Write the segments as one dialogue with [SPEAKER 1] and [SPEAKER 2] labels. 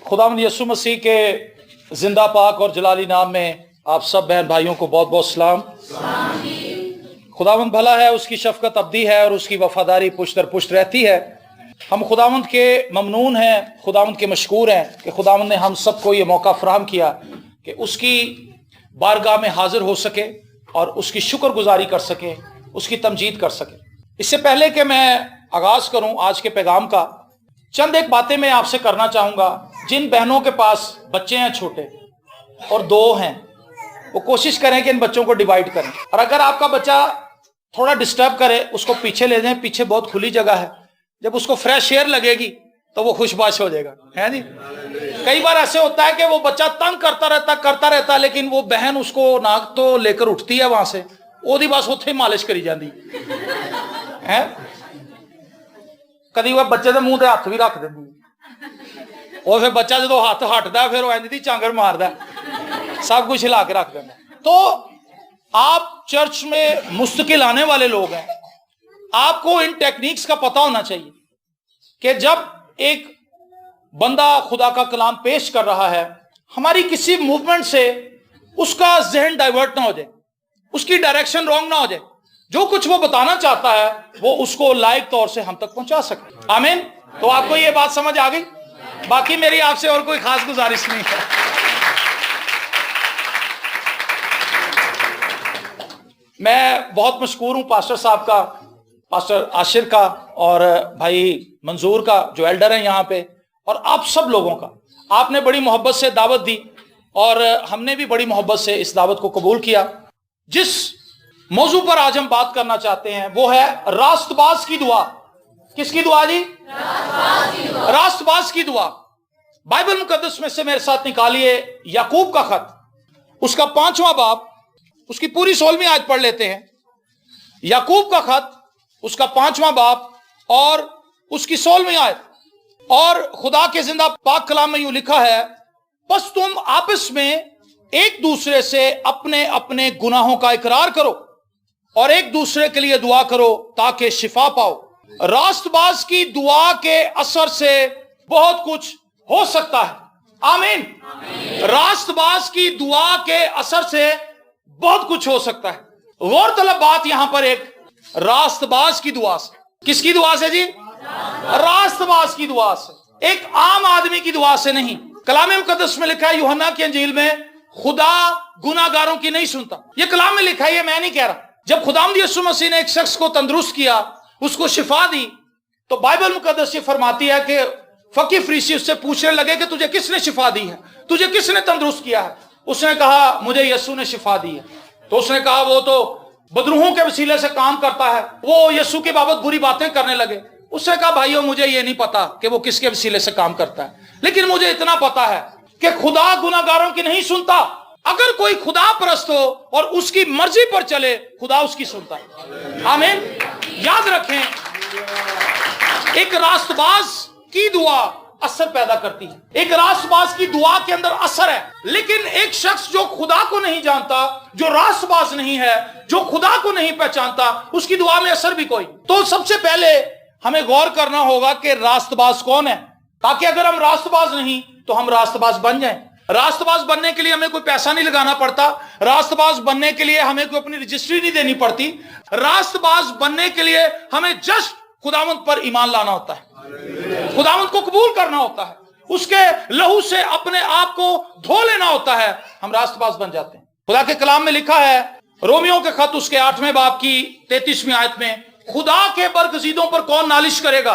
[SPEAKER 1] खुदावंद यीशु मसीह के जिंदा पाक और जलाली नाम में आप सब बहन भाइयों को बहुत बहुत सलाम। खुदावंद भला है, उसकी शफकत अब्दी है और उसकी वफादारी पुश्त दर पुश्त रहती है। हम खुदावंद के ममनून हैं, खुदावंद के मशकूर हैं कि खुदावंद ने हम सबको ये मौका फराहम किया कि उसकी बारगाह में हाजिर हो सके और उसकी शुक्रगुजारी कर सके, उसकी तमजीद कर सके। इससे पहले कि मैं आगाज करूं आज के पैगाम का, चंद एक बातें मैं आपसे करना चाहूंगा। जिन बहनों के पास बच्चे हैं छोटे और दो हैं, वो कोशिश करें कि इन बच्चों को डिवाइड करें, और अगर आपका बच्चा थोड़ा डिस्टर्ब करे उसको पीछे ले जाएं। पीछे बहुत खुली जगह है, जब उसको फ्रेश एयर लगेगी तो वो खुशबाश हो जाएगा, है जी। कई बार ऐसे होता है कि वो बच्चा तंग करता रहता, लेकिन वो बहन उसको नाक तो लेकर उठती है वहां से, ओदी बस उत्थे मालिश करी जाती है। कभी वह बच्चे के मुंह से हथ भी रख देंगी, और फिर बच्चा जो हाथ हटता फिर इंज दी चांगड़ मारदा, सब कुछ हिला के रख देना। तो आप चर्च में मुस्तकिल आने वाले लोग हैं, आपको इन टेक्निक्स का पता होना चाहिए कि जब एक बंदा खुदा का कलाम पेश कर रहा है, हमारी किसी मूवमेंट से उसका जहन डाइवर्ट ना हो जाए, उसकी डायरेक्शन रॉन्ग ना हो जाए, जो कुछ वो बताना चाहता है वो उसको लायक तौर से हम तक पहुंचा सके। आमीन। तो आपको ये बात समझ आ गई? बाकी मेरी आपसे और कोई खास गुजारिश नहीं है। मैं बहुत मशकूर हूं पास्टर साहब का, पास्टर आशिर का और भाई मंजूर का जो एल्डर हैं यहाँ पे, और आप सब लोगों का। आपने बड़ी मोहब्बत से दावत दी और हमने भी बड़ी मोहब्बत से इस दावत को कबूल किया। जिस मौजू पर आज हम बात करना चाहते हैं वो है रास्तबाज की दुआ। किसकी दुआ जी? रास्तबाज की दुआ। बाइबल मुकद्दस में से मेरे साथ निकालिए याकूब का खत, उसका 5वां बाब, उसकी पूरी 16वीं आयत पढ़ लेते हैं। याकूब का खत, उसका 5वां बाब और उसकी 16वीं आयत। और खुदा के जिंदा पाक कलाम में यूं लिखा है, बस तुम आपस में एक दूसरे से अपने अपने गुनाहों का इकरार करो और एक दूसरे के लिए दुआ करो ताकि शिफा पाओ। रास्तबाज की दुआ के असर से बहुत कुछ हो सकता है। आमीन। रास्तबाज की दुआ के असर से बहुत कुछ हो सकता है। गौरतलब बात यहां पर एक रास्तबाज की दुआ से, किसकी दुआ से जी? रास्तबाज की दुआ से, एक आम आदमी की दुआ से नहीं। कलाम मुकद्दस में लिखा है, यूहन्ना की अंजील में, खुदा गुनाहगारों की नहीं सुनता। यह कलाम में लिखा है, ये मैं नहीं कह रहा। जब खुदावंद यीशु मसीह ने एक शख्स को तंदुरुस्त किया, उसको शिफा दी, तो बाइबल मुकद्दस ये फरमाती है कि फकी फरीसी उससे पूछने लगे कि तुझे किसने शिफा दी है, तुझे किसने तंदुरुस्त किया है? उसने कहा मुझे यीशु ने शिफा दी है। तो उसने कहा वो तो बदरूहों के वसीले से काम करता है। वो यीशु के बाबत बुरी बातें करने लगे। उसने कहा भाइयों मुझे ये नहीं पता कि वो किसके वसीले से काम करता है, लेकिन मुझे इतना पता है कि खुदा गुनाहगारों की नहीं सुनता। अगर कोई खुदा परस्त हो और उसकी मर्जी पर चले, खुदा उसकी सुनता है। आमीन। याद रखें, एक रास्तबाज की दुआ असर पैदा करती है। एक रास्तबाज की दुआ के अंदर असर है। लेकिन एक शख्स जो खुदा को नहीं जानता, जो रास्तबाज नहीं है, जो खुदा को नहीं पहचानता, उसकी दुआ में असर भी कोई। तो सबसे पहले हमें गौर करना होगा कि रास्तबाज कौन है, ताकि अगर हम रास्तबाज नहीं तो हम रास्तबाज बन जाएं। रास्तबाज बनने के लिए हमें कोई पैसा नहीं लगाना पड़ता। रास्तबाज बनने के लिए हमें कोई अपनी रजिस्ट्री नहीं देनी पड़ती। रास्तबाज बनने के लिए हमें जस्ट खुदावंद पर ईमान लाना होता है, खुदावंद को कबूल करना होता है, उसके लहू से अपने आप को धो लेना होता है, हम रास्तबाज बन जाते हैं। खुदा के कलाम में लिखा है, रोमियो के खत उसके 8वें बाब की 33वीं आयत में, खुदा के बरगजीदों पर कौन नालिश करेगा?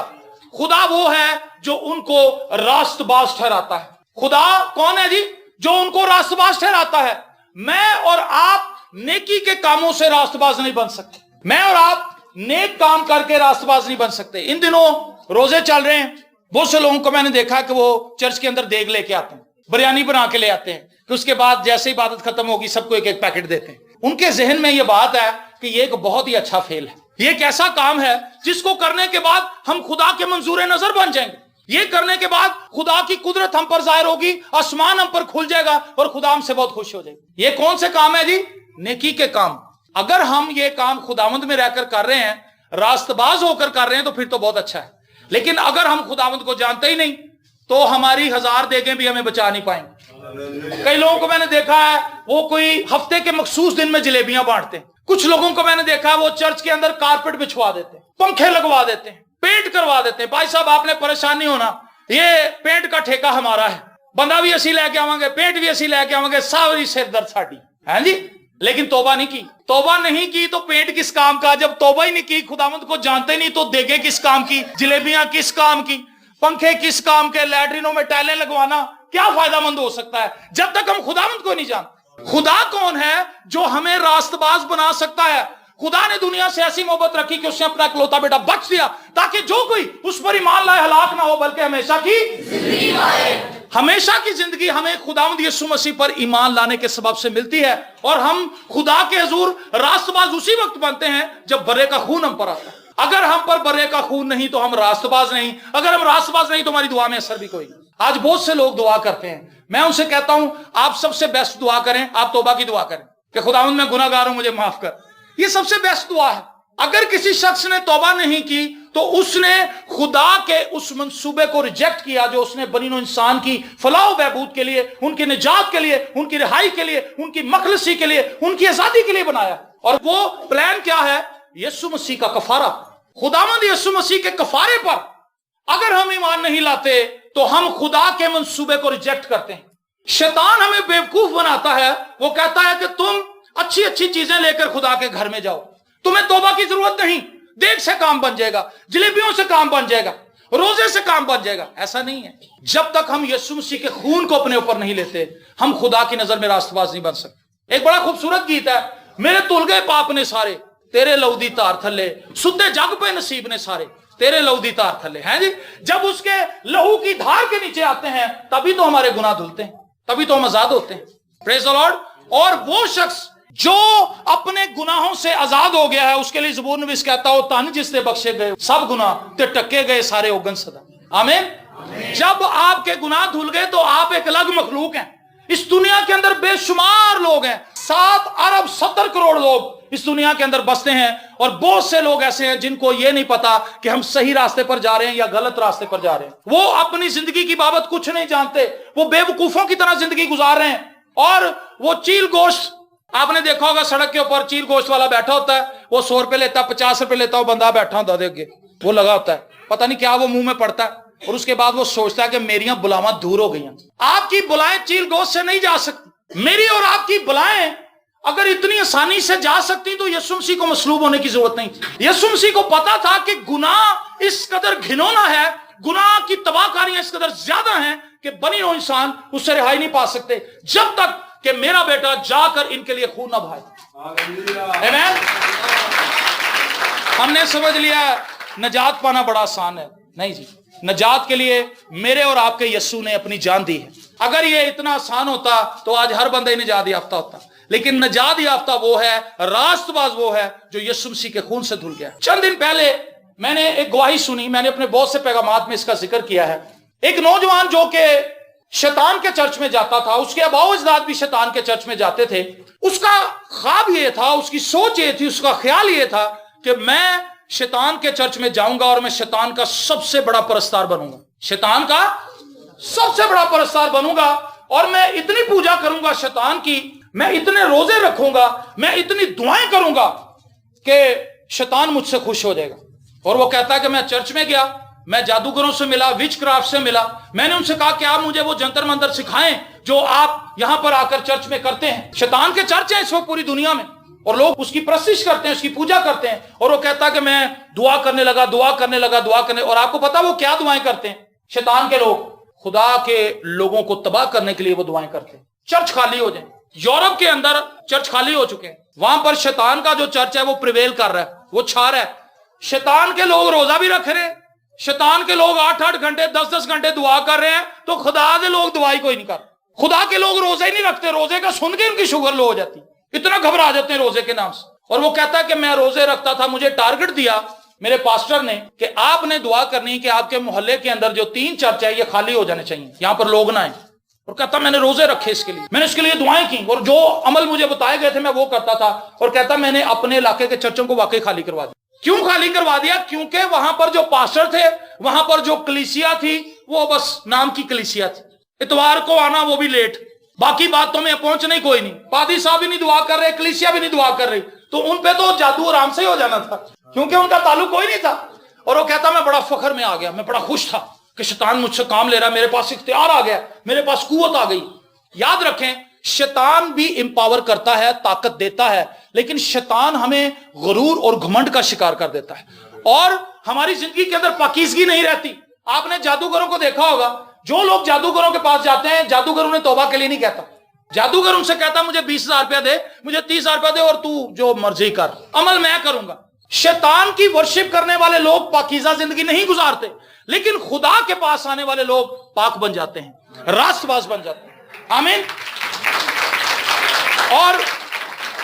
[SPEAKER 1] खुदा वो है जो उनको रास्तबाज ठहराता है। खुदा कौन है जी? जो उनको रास्तबाज ठहराता है। मैं और आप नेकी के कामों से रास्तबाज नहीं बन सकते। मैं और आप नेक काम करके रास्तबाज नहीं बन सकते। इन दिनों रोजे चल रहे हैं, बहुत से लोगों को मैंने देखा कि वो चर्च के अंदर देग लेके आते हैं, बिरयानी बना के ले आते हैं, कि उसके बाद जैसे ही इबादत खत्म होगी सबको एक एक पैकेट देते हैं। उनके जहन में यह बात है कि ये एक बहुत ही अच्छा फेल है, ये एक ऐसा काम है जिसको करने के बाद हम खुदा के मंजूर नजर बन जाएंगे। ये करने के बाद खुदा की कुदरत हम पर जाहिर होगी, आसमान हम पर खुल जाएगा और खुदा हमसे बहुत खुश हो जाएगी। ये कौन से काम है जी? नेकी के काम। अगर हम ये काम खुदावंद में रहकर कर रहे हैं, रास्तबाज होकर कर रहे हैं, तो फिर तो बहुत अच्छा है। लेकिन अगर हम खुदावंद को जानते ही नहीं, तो हमारी 1000 देगें भी हमें बचा नहीं पाएंगे। कई लोगों को मैंने देखा है वो कोई हफ्ते के मखसूस दिन में जलेबियां बांटते हैं। कुछ लोगों को मैंने देखा है वो चर्च के अंदर कारपेट बिछवा देते हैं, पंखे लगवा देते हैं, पेंट करवा देते हैं। भाई साहब आपने परेशान नहीं होना, ये पेंट का ठेका हमारा है, बंदा भी असी लेके आवांगे, पेंट भी असी लेके आवांगे, सारी सिरदर्द साडी है जी। लेकिन तौबा नहीं की, तौबा नहीं की तो पेंट किस काम का? जब तौबा ही नहीं की, खुदावंद को जानते नहीं, तो देगे किस काम की? जलेबियां किस काम की? पंखे किस काम के? लैट्रिनों में टाइलें लगवाना क्या फायदा मंद हो सकता है जब तक हम खुदावंद को नहीं जानते? खुदा कौन है जो हमें रास्तबाज बना सकता है? खुदा ने दुनिया से ऐसी मोहब्बत रखी कि उसने अपना इकलौता बेटा बख्श दिया ताकि जो कोई उस पर ईमान लाए हलाक ना हो बल्कि हमेशा की जिंदगी पाए। हमेशा की जिंदगी हमें खुदावंद यीशु मसीह पर ईमान लाने के सबब से मिलती है और हम खुदा के हुजूर रास्तबाज उसी वक्त बनते हैं जब बर्रे का खून हम पर आता है। अगर हम पर बर्रे का खून नहीं तो हम रास्तबाज नहीं, अगर हम रास्तबाज नहीं तो हमारी दुआ में असर भी कोई नहीं। आज बहुत से लोग दुआ करते हैं, मैं उनसे कहता हूं आप सबसे बेस्ट दुआ करें, आप तौबा की दुआ करें कि खुदावंद मैं गुनाहगार हूं मुझे माफ कर। ये सबसे बेस्ट दुआ है। अगर किसी शख्स ने तौबा नहीं की तो उसने खुदा के उस मंसूबे को रिजेक्ट किया जो उसने बनी नौ इंसान की फलाह बहबूद के लिए, उनकी निजात के लिए, उनकी रिहाई के लिए, उनकी मखलसी के लिए, उनकी आजादी के लिए बनाया। और वो प्लान क्या है? यीशु मसीह का कफारा। खुदावंद यीशु मसीह के कफारे पर अगर हम ईमान नहीं लाते तो हम खुदा के मंसूबे को रिजेक्ट करते हैं। शैतान हमें बेवकूफ बनाता है, वो कहता है कि तुम अच्छी अच्छी चीजें लेकर खुदा के घर में जाओ, तुम्हें तौबा की जरूरत नहीं, देख से काम बन जाएगा, जलेबियों से काम बन जाएगा, रोजे से काम बन जाएगा। ऐसा नहीं है। जब तक हम यीशु मसीह के खून को अपने ऊपर नहीं लेते हम खुदा की नजर में रास्तबाज नहीं बन सकते। एक बड़ा खूबसूरत गीत है, मेरे तुल गए पाप ने सारे तेरे लौदी तार थले, सुधे जग पे नसीब ने सारे तेरे लौदी तार थले। हैं जी, जब उसके लहू की धार के नीचे आते हैं तभी तो हमारे गुनाह धुलते हैं, तभी तो हम आजाद होते हैं। Praise the Lord. और वो शख्स जो अपने गुनाहों से आजाद हो गया है उसके लिए ज़बूर नवीस कहता हो तन जिसने बख्शे गए सब गुनाह ते टक्के गए सारे ओगन सदा। आमीन। जब आपके गुनाह धुल गए तो आप एक अलग मखलूक हैं। इस दुनिया के अंदर बेशुमार लोग हैं, 7 अरब 70 करोड़ लोग इस दुनिया के अंदर बसते हैं और बहुत से लोग ऐसे हैं जिनको ये नहीं पता कि हम सही रास्ते पर जा रहे हैं या गलत रास्ते पर जा रहे हैं। वो अपनी जिंदगी की बाबत कुछ नहीं जानते, वो बेवकूफों की तरह जिंदगी गुजार रहे हैं। और वो चील गोश्त, आपने देखा होगा सड़क के ऊपर चील गोश्त वाला बैठा होता है, वो 100 रुपए लेता, 50 रुपए लेता, वो बंदा बैठा होता है आगे, वो लगा होता है, पता नहीं क्या वो मुंह में पड़ता है और उसके बाद वो सोचता है कि मेरी बुलावा दूर हो गई। आपकी बुलाएं चील गोश्त से नहीं जा सकती। मेरी और आपकी बुलाएं अगर इतनी आसानी से जा सकती तो यीशु मसीह को मसलूब होने की जरूरत नहीं थी। यीशु मसीह को पता था कि गुनाह इस कदर घिनौना है, गुनाह की तबाहकारियां इस कदर ज्यादा हैं कि बनी हो इंसान उससे रिहाई नहीं पा सकते जब तक कि मेरा बेटा जाकर इनके लिए खून ना बहाए। आमीन। हमने समझ लिया नजात पाना बड़ा आसान है। नहीं जी, नजात के लिए मेरे और आपके यीशु ने अपनी जान दी है। अगर ये इतना आसान होता तो आज हर बंदा निजात याफ्ता होता, लेकिन नजात याफ्ता वो है, रास्तबाज वो है जो यीशु मसीह के खून से धुल गया। चंद दिन पहले मैंने एक गवाही सुनी, मैंने अपने बहुत से पैगामात में इसका जिक्र किया है। एक नौजवान जो कि शैतान के चर्च में जाता था, उसके अबाव अजदाद भी शैतान के चर्च में जाते थे, उसका ख्वाब ये था, उसकी सोच ये थी, उसका ख्याल ये था कि मैं शैतान के चर्च में जाऊंगा और मैं शैतान का सबसे बड़ा परस्तार बनूंगा, शैतान का सबसे बड़ा परस्तार बनूंगा और मैं इतनी पूजा करूंगा शैतान की, मैं इतने रोजे रखूंगा, मैं इतनी दुआएं करूंगा कि शैतान मुझसे खुश हो जाएगा। और वो कहता है कि मैं चर्च में गया, मैं जादूगरों से मिला, विच क्राफ्ट से मिला, मैंने उनसे कहा कि आप मुझे वो जंतर मंतर सिखाएं जो आप यहां पर आकर चर्च में करते हैं। शैतान के चर्च हैं इस वक्त पूरी दुनिया में और लोग उसकी प्रशिश करते हैं, उसकी पूजा करते हैं। और वो कहता है कि मैं दुआ करने लगा, और आपको पता वो क्या दुआएं करते हैं? शैतान के लोग खुदा के लोगों को तबाह करने के लिए वो दुआएं करते हैं, चर्च खाली हो जाए। यूरोप के अंदर चर्च खाली हो चुके हैं, वहां पर शैतान का जो चर्च है वो प्रिवेल कर रहा है, वो छा रहा है। शैतान के लोग रोजा भी रख रहे हैं, शैतान के लोग 8-8 घंटे 10-10 घंटे दुआ कर रहे हैं, तो खुदा के लोग दुआई कोई नहीं कर। खुदा के लोग रोजे ही नहीं रखते, रोजे का सुन के उनकी शुगर लो हो जाती, इतना घबरा जाते हैं रोजे के नाम से। और वो कहता है कि मैं रोजे रखता था, मुझे टारगेट दिया मेरे पास्टर ने कि आपने दुआ करनी है कि आपके मोहल्ले के अंदर जो 3 चर्च है ये खाली हो जाने चाहिए, यहां पर लोग ना आए। और कहता मैंने रोजे रखे इसके लिए, मैंने इसके लिए दुआएं की और जो अमल मुझे बताए गए थे मैं वो करता था। और कहता मैंने अपने इलाके के चर्चों को वाकई खाली करवा दिया। क्यों खाली करवा दिया? क्योंकि वहां पर जो पास्टर थे, वहां पर जो कलीसिया थी, وہ بس نام کی کلیسیا تھی, اتوار کو آنا وہ بھی لیٹ, باقی باتوں میں پہنچنا ہی کوئی نہیں, پادری صاحب بھی نہیں دعا کر رہے, کلیسیا بھی نہیں دعا کر رہی, تو ان پہ تو جادو آرام سے ہی ہو جانا تھا کیونکہ ان کا تعلق کوئی نہیں تھا. اور وہ کہتا میں بڑا فخر میں آ گیا, میں بڑا خوش تھا کہ شیطان مجھ سے کام لے رہا, میرے پاس اختیار آ گیا, میرے پاس قوت آ گئی. یاد رکھیں شیطان بھی امپاور کرتا ہے, طاقت دیتا ہے, لیکن شیطان ہمیں غرور اور گھمنڈ کا شکار کر دیتا ہے اور ہماری زندگی کے اندر پاکیزگی نہیں رہتی. آپ نے جادوگروں کو دیکھا ہوگا, جو لوگ جادوگروں کے پاس جاتے ہیں جادوگر انہیں توبہ کے لیے نہیں کہتا, جادوگر ان سے کہتا مجھے 20,000 روپیہ دے, مجھے 30,000 روپیہ دے اور تو جو مرضی کر, عمل میں کروں گا. شیطان کی ورشپ کرنے والے لوگ پاکیزہ زندگی نہیں گزارتے, لیکن خدا کے پاس آنے والے لوگ پاک بن جاتے ہیں, راست باز بن جاتے ہیں. آمین. اور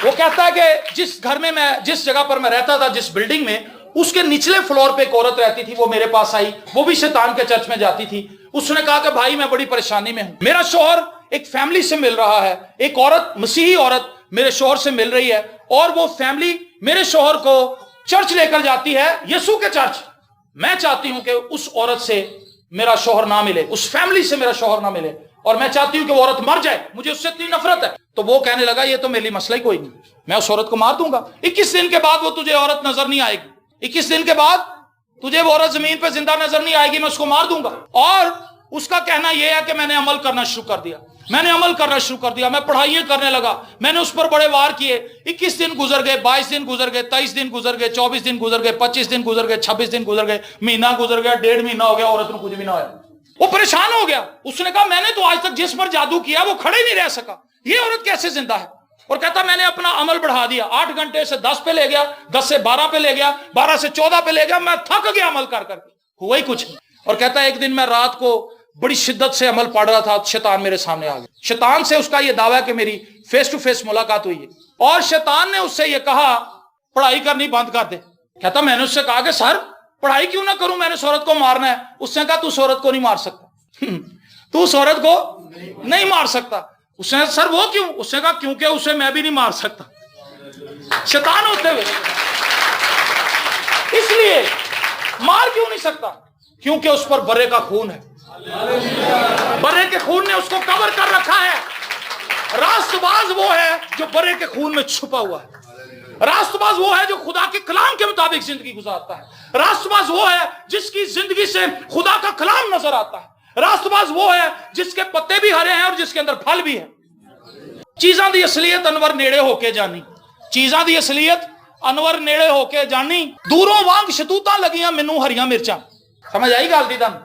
[SPEAKER 1] وہ کہتا ہے کہ جس گھر میں جس جگہ پر میں رہتا تھا, جس بلڈنگ میں, اس کے نچلے فلور پہ ایک عورت رہتی تھی, وہ میرے پاس آئی, وہ بھی شیطان کے چرچ میں جاتی تھی. اس نے کہا کہ بھائی میں بڑی پریشانی میں ہوں, میرا شوہر ایک فیملی سے مل رہا ہے, ایک عورت مسیحی عورت میرے شوہر سے مل رہی ہے, اور وہ فیملی میرے شوہر کو چرچ لے کر جاتی ہے, یسوع کے چرچ. میں چاہتی ہوں کہ اس عورت سے میرا شوہر نہ ملے, اس فیملی سے میرا شوہر نہ ملے, اور میں چاہتی ہوں کہ وہ عورت مر جائے, مجھے اس سے اتنی نفرت ہے. تو وہ کہنے لگا یہ تو میرے لیے مسئلہ ہی کوئی نہیں, میں اس عورت کو مار دوں گا. 21 دن کے بعد وہ تجھے عورت نظر نہیں آئے گی, 21 دن کے بعد تجھے وہ عورت زمین پہ زندہ نظر نہیں آئے گی, میں اس کو مار دوں گا. اور اس کا کہنا یہ ہے کہ میں نے عمل کرنا شروع کر دیا, میں نے عمل کرنا شروع کر دیا, میں پڑھائیاں کرنے لگا, میں نے اس پر بڑے وار کیے. 21 دن گزر گئے, 22 دن گزر گئے, 23 دن گزر گئے, 24 دن گزر گئے, 25 دن گزر گئے, 26 دن گزر گئے, مہینہ گزر گیا, 1.5 مہینہ ہو گیا, عورت کو کچھ بھی نہ ہوا. وہ پریشان ہو گیا. اس نے کہا میں نے تو آج تک جس پر جادو کیا وہ کھڑے نہیں رہ سکا, یہ عورت کیسے زندہ ہے؟ اور کہتا میں نے اپنا عمل بڑھا دیا, 8 گھنٹے سے 10 پہ لے گیا, 10 سے 12 پہ لے گیا, 12 سے 14 پہ لے گیا, میں تھک گیا عمل کر کر کے, ہوا ہی کچھ نہیں. اور کہتا ہے ایک دن میں رات کو بڑی شدت سے عمل پڑھ رہا تھا, شیطان میرے سامنے آ گیا. شیطان سے اس کا یہ دعویٰ ہے کہ میری فیس ٹو فیس ملاقات ہوئی ہے, اور شیطان نے اس سے یہ کہا پڑھائی کرنی بند کر دے. کہتا میں نے اس سے کہا کہ سر پڑھائی کیوں نہ کروں, میں نے اس عورت کو مارنا ہے. اس نے کہا تو اس عورت کو نہیں مار سکتا, تو اس عورت کو نہیں مار سکتا. اس نے سر وہ کیوں؟ اس نے کہا کیونکہ اسے میں بھی نہیں مار سکتا, شیطان ہوتے ہوئے. اس لیے مار کیوں نہیں سکتا؟ کیونکہ اس پر برے کا خون ہے, برے کے خون نے اس کو کور کر رکھا ہے. راست باز وہ ہے جو برے کے خون میں چھپا ہوا ہے. راست باز وہ ہے جو خدا کے کلام کے مطابق زندگی گزارتا ہے. راست باز وہ ہے جس کی زندگی سے خدا کا کلام نظر آتا ہے. راست باز وہ ہے جس کے پتے بھی ہرے ہیں اور جس کے اندر پھل بھی ہے. چیزاں دی اصلیت انور نیڑے ہو کے جانی, چیزاں دی اصلیت انور نیڑے ہو کے جانی. دوروں وانگ شتوتاں لگیاں مینوں ہریاں مرچاں. سمجھ آئی گل دی تن؟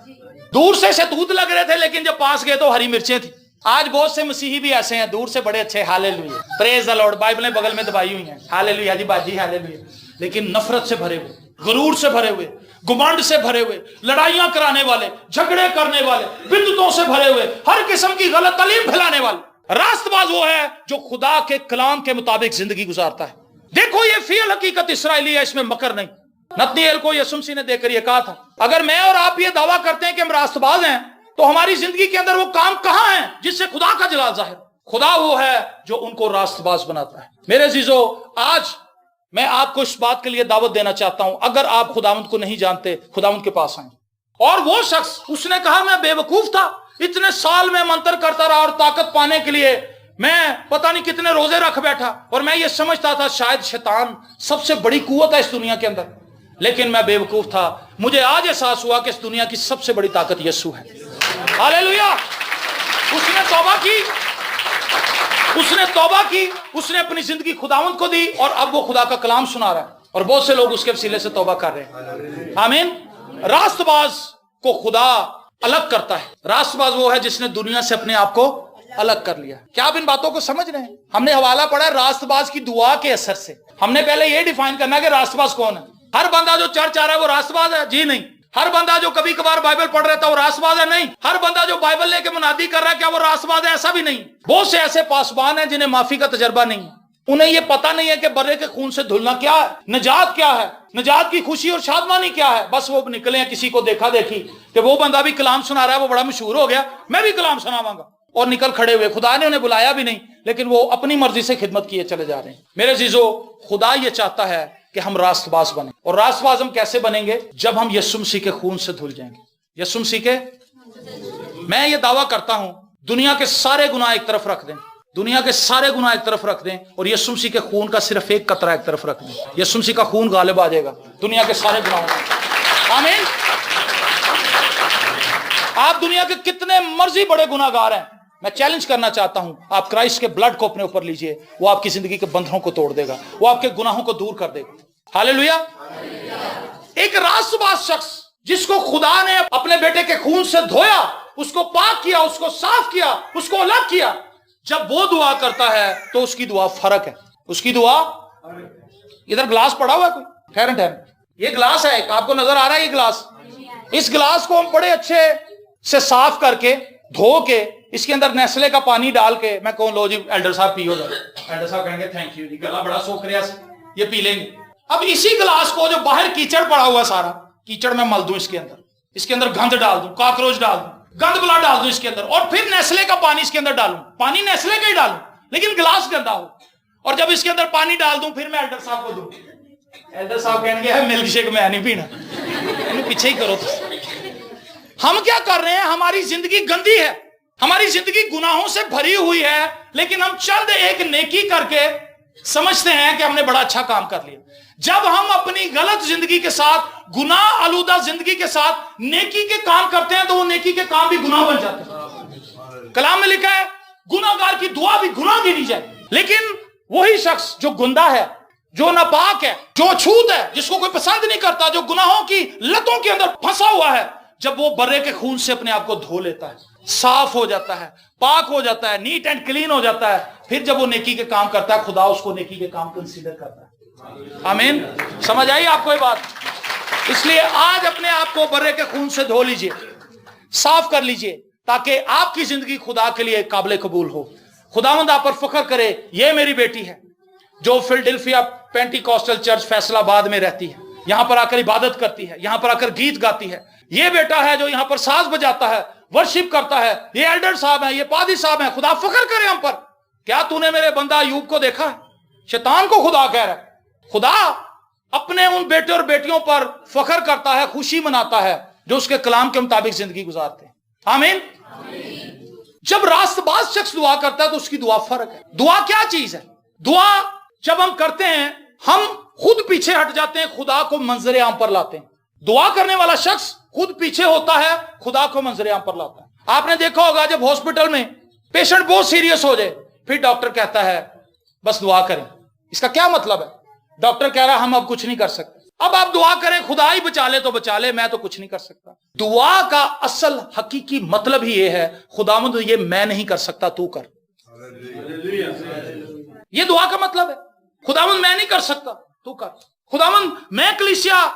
[SPEAKER 1] دور سے شتوت لگ رہے تھے لیکن جب پاس گئے تو ہری مرچیں تھی. آج بہت سے مسیحی بھی ایسے ہیں, دور سے بڑے اچھے, ہاللیلویا, پریز دی لارڈ, بائبلیں بغل میں دبائی ہوئی ہیں, ہاللیلویا جی باجی ہاللیلویا, لیکن نفرت سے بھرے ہوئے, غرور سے بھرے ہوئے, گمنڈ سے بھرے ہوئے, لڑائیاں کرانے والے, جھگڑے کرنے والے, بدعتوں سے بھرے ہوئے, ہر قسم کی غلط تعلیم پھیلانے والے. راست باز وہ ہے جو خدا کے کلام کے مطابق زندگی گزارتا ہے. دیکھو یہ فی الحقیقت اسرائیلی ہے, اس میں مکر نہیں. نتنیل کو یسوع مسیح نے دیکھ کر یہ کہا تھا اگر میں اور آپ یہ دعویٰ کرتے ہیں کہ ہم راست باز ہیں تو ہماری زندگی کے اندر وہ کام کہاں ہیں جس سے خدا کا جلال ظاہر؟ خدا وہ ہے جو ان کو راست باز بناتا ہے. میرے عزیزو, آج میں آپ کو اس بات کے لیے دعوت دینا چاہتا ہوں, اگر آپ خداوند کو نہیں جانتے خداوند کے پاس آئیں. اور وہ شخص اس نے کہا میں بے وقوف تھا, اتنے سال میں منتر کرتا رہا اور طاقت پانے کے لیے میں پتہ نہیں کتنے روزے رکھ بیٹھا, اور میں یہ سمجھتا تھا شاید شیطان سب سے بڑی قوت ہے اس دنیا کے اندر, لیکن میں بے وقوف تھا. مجھے آج احساس ہوا کہ اس دنیا کی سب سے بڑی طاقت یسوع ہے. ہاللیلویا. اس نے توبہ کی, اس نے توبہ کی, اس نے اپنی زندگی خداوند کو دی, اور اب وہ خدا کا کلام سنا رہا ہے, اور بہت سے لوگ اس کے وسیلے سے توبہ کر رہے ہیں. آمین. راست باز کو خدا الگ کرتا ہے. راست باز وہ ہے جس نے دنیا سے اپنے آپ کو الگ کر لیا. کیا آپ ان باتوں کو سمجھ رہے ہیں؟ ہم نے حوالہ پڑھا ہے راست باز کی دعا کے اثر سے. ہم نے پہلے یہ ڈیفائن کرنا ہے کہ راست باز کون ہے. ہر بندہ جو چرچ آ رہا ہے وہ راست باز ہے؟ جی نہیں. ہر بندہ جو کبھی کبھار بائبل پڑھ رہتا ہے وہ راست باز ہے؟ نہیں. ہر بندہ جو بائبل لے کے منادی کر رہا ہے کیا وہ راست باز ہے؟ ایسا بھی نہیں. بہت سے ایسے پاسبان ہیں جنہیں معافی کا تجربہ نہیں, انہیں یہ پتہ نہیں ہے کہ برے کے خون سے دھلنا کیا ہے, نجات کیا ہے, نجات کی خوشی اور شادمانی کیا ہے. بس وہ نکلے ہیں کسی کو دیکھا دیکھی کہ وہ بندہ بھی کلام سنا رہا ہے, وہ بڑا مشہور ہو گیا, میں بھی کلام سناواں گا, اور نکل کھڑے ہوئے. خدا نے انہیں بلایا بھی نہیں, لیکن وہ اپنی مرضی سے خدمت کیے چلے جا رہے ہیں. میرے عزیزو, خدا یہ چاہتا ہے کہ ہم راست باز بنیں. اور راست باز ہم کیسے بنیں گے؟ جب ہم یسوع مسیح کے خون سے دھل جائیں گے. یسوع مسیح کے میں یہ دعویٰ کرتا ہوں دنیا کے سارے گناہ ایک طرف رکھ دیں، دنیا کے سارے گناہ ایک طرف رکھ دیں اور یسوع مسیح کے خون کا صرف ایک قطرہ ایک طرف رکھ دیں، یسوع مسیح کا خون غالب آ جائے گا دنیا کے سارے گناہوں پر۔ آمین۔ آپ دنیا کے کتنے مرضی بڑے گناہ گار ہیں، میں چیلنج کرنا چاہتا ہوں آپ کرائسٹ کے بلڈ کو اپنے اوپر لیجئے، وہ آپ کی زندگی کے بندھنوں کو توڑ دے گا، وہ آپ کے گناہوں کو دور کر دے گا۔ ہاللیلویا۔ ایک راست باز شخص جس کو خدا نے اپنے بیٹے کے خون سے دھویا، اس کو پاک کیا، اس کو صاف کیا، اس کو الگ کیا، جب وہ دعا کرتا ہے تو اس کی دعا فرق ہے، اس کی دعا۔ ادھر گلاس پڑا ہوا ہے کوئی؟ ٹھہریں، یہ گلاس ہے، آپ کو نظر آ رہا ہے یہ گلاس؟ اس گلاس کو ہم بڑے اچھے سے صاف کر کے دھو کے اس کے اندر نیسلے کا پانی ڈال کے میں کہوں لو جی ایلڈر صاحب پیو، ایلڈر صاحب کہیں گے تھینک یو جی، گلا بڑا سوکھ رہا ہے، یہ پی لیں گے۔ اب اسی گلاس کو جو باہر کیچڑ پڑا ہوا سارا کیچڑ میں مل دوں، اس کے اندر گند ڈال دوں، کاکروچ ڈال دوں، گند بلا ڈال دوں اس کے اندر، اور پھر نیسلے کا پانی اس کے اندر ڈالوں، پانی نیسلے کا ہی ڈالوں لیکن گلاس گندا ہو، اور جب اس کے اندر پانی ڈال دوں پھر میں ایلڈر صاحب کو دوں، ایلڈر صاحب کہیں گے ملک شیک میں نہیں پینا، پیچھے ہی کرو۔ ہم کیا کر رہے ہیں؟ ہماری زندگی گندی ہے، ہماری زندگی گناہوں سے بھری ہوئی ہے، لیکن ہم چند ایک نیکی کر کے سمجھتے ہیں کہ ہم نے بڑا اچھا کام کر لیا۔ جب ہم اپنی غلط زندگی کے ساتھ، گناہ آلودہ زندگی کے ساتھ نیکی کے کام کرتے ہیں تو وہ نیکی کے کام بھی گناہ بن جاتے ہیں۔ کلام میں لکھا ہے گناہ گار کی دعا بھی گناہ گنی جائے، لیکن وہی شخص جو گندا ہے، جو ناپاک ہے، جو چھوت ہے، جس کو کوئی پسند نہیں کرتا، جو گناہوں کی لتوں کے اندر پھنسا ہوا ہے، جب وہ برے کے خون سے اپنے آپ کو دھو لیتا ہے، صاف ہو جاتا ہے، پاک ہو جاتا ہے، نیٹ اینڈ کلین ہو جاتا ہے، پھر جب وہ نیکی کے کام کرتا ہے خدا اس کو نیکی کے کام کنسیڈر کرتا ہے۔ آمین۔ سمجھ آئی آپ کو یہ بات؟ اس لیے آج اپنے آپ کو برے کے خون سے دھو لیجئے، صاف کر لیجئے، تاکہ آپ کی زندگی خدا کے لیے قابل قبول ہو، خداوند آپ پر فخر کرے۔ یہ میری بیٹی ہے جو فلڈلفیا پینٹی کوسٹل چرچ فیصل آباد میں رہتی ہے، یہاں پر آ کر عبادت کرتی ہے، یہاں پر آ کر گیت گاتی ہے۔ یہ بیٹا ہے جو یہاں پر ساز بجاتا ہے، ورشپ کرتا ہے۔ یہ ایلڈر صاحب ہیں، یہ پادری صاحب ہیں۔ خدا فخر کرے ہم پر۔ کیا تو نے میرے بندہ ایوب کو دیکھا ہے؟ شیطان کو خدا کہہ رہا ہے۔ خدا اپنے ان بیٹے اور بیٹیوں پر فخر کرتا ہے، خوشی مناتا ہے جو اس کے کلام کے مطابق زندگی گزارتے ہیں۔ آمین۔ جب راست باز شخص دعا کرتا ہے تو اس کی دعا فرق ہے۔ دعا کیا چیز ہے؟ دعا جب ہم کرتے ہیں ہم خود پیچھے ہٹ جاتے ہیں، خدا کو منظر عام پر لاتے ہیں۔ دعا کرنے والا شخص خود پیچھے ہوتا ہے، خدا کو منظر عام پر لاتا ہے۔ آپ نے دیکھا ہوگا جب ہاسپٹل میں پیشنٹ بہت سیریس ہو جائے پھر ڈاکٹر کہتا ہے بس دعا کریں۔ اس کا کیا مطلب ہے؟ ڈاکٹر کہہ رہا ہے ہم اب کچھ نہیں کر سکتے، اب آپ دعا کریں، خدا ہی بچا لے تو بچا لے، میں تو کچھ نہیں کر سکتا۔ دعا کا اصل حقیقی مطلب ہی یہ ہے خداوند یہ میں نہیں کر سکتا تو کر۔ یہ دعا کا مطلب ہے، خداوند میں نہیں کر سکتا تو کر۔ خداوند میں کلیسیا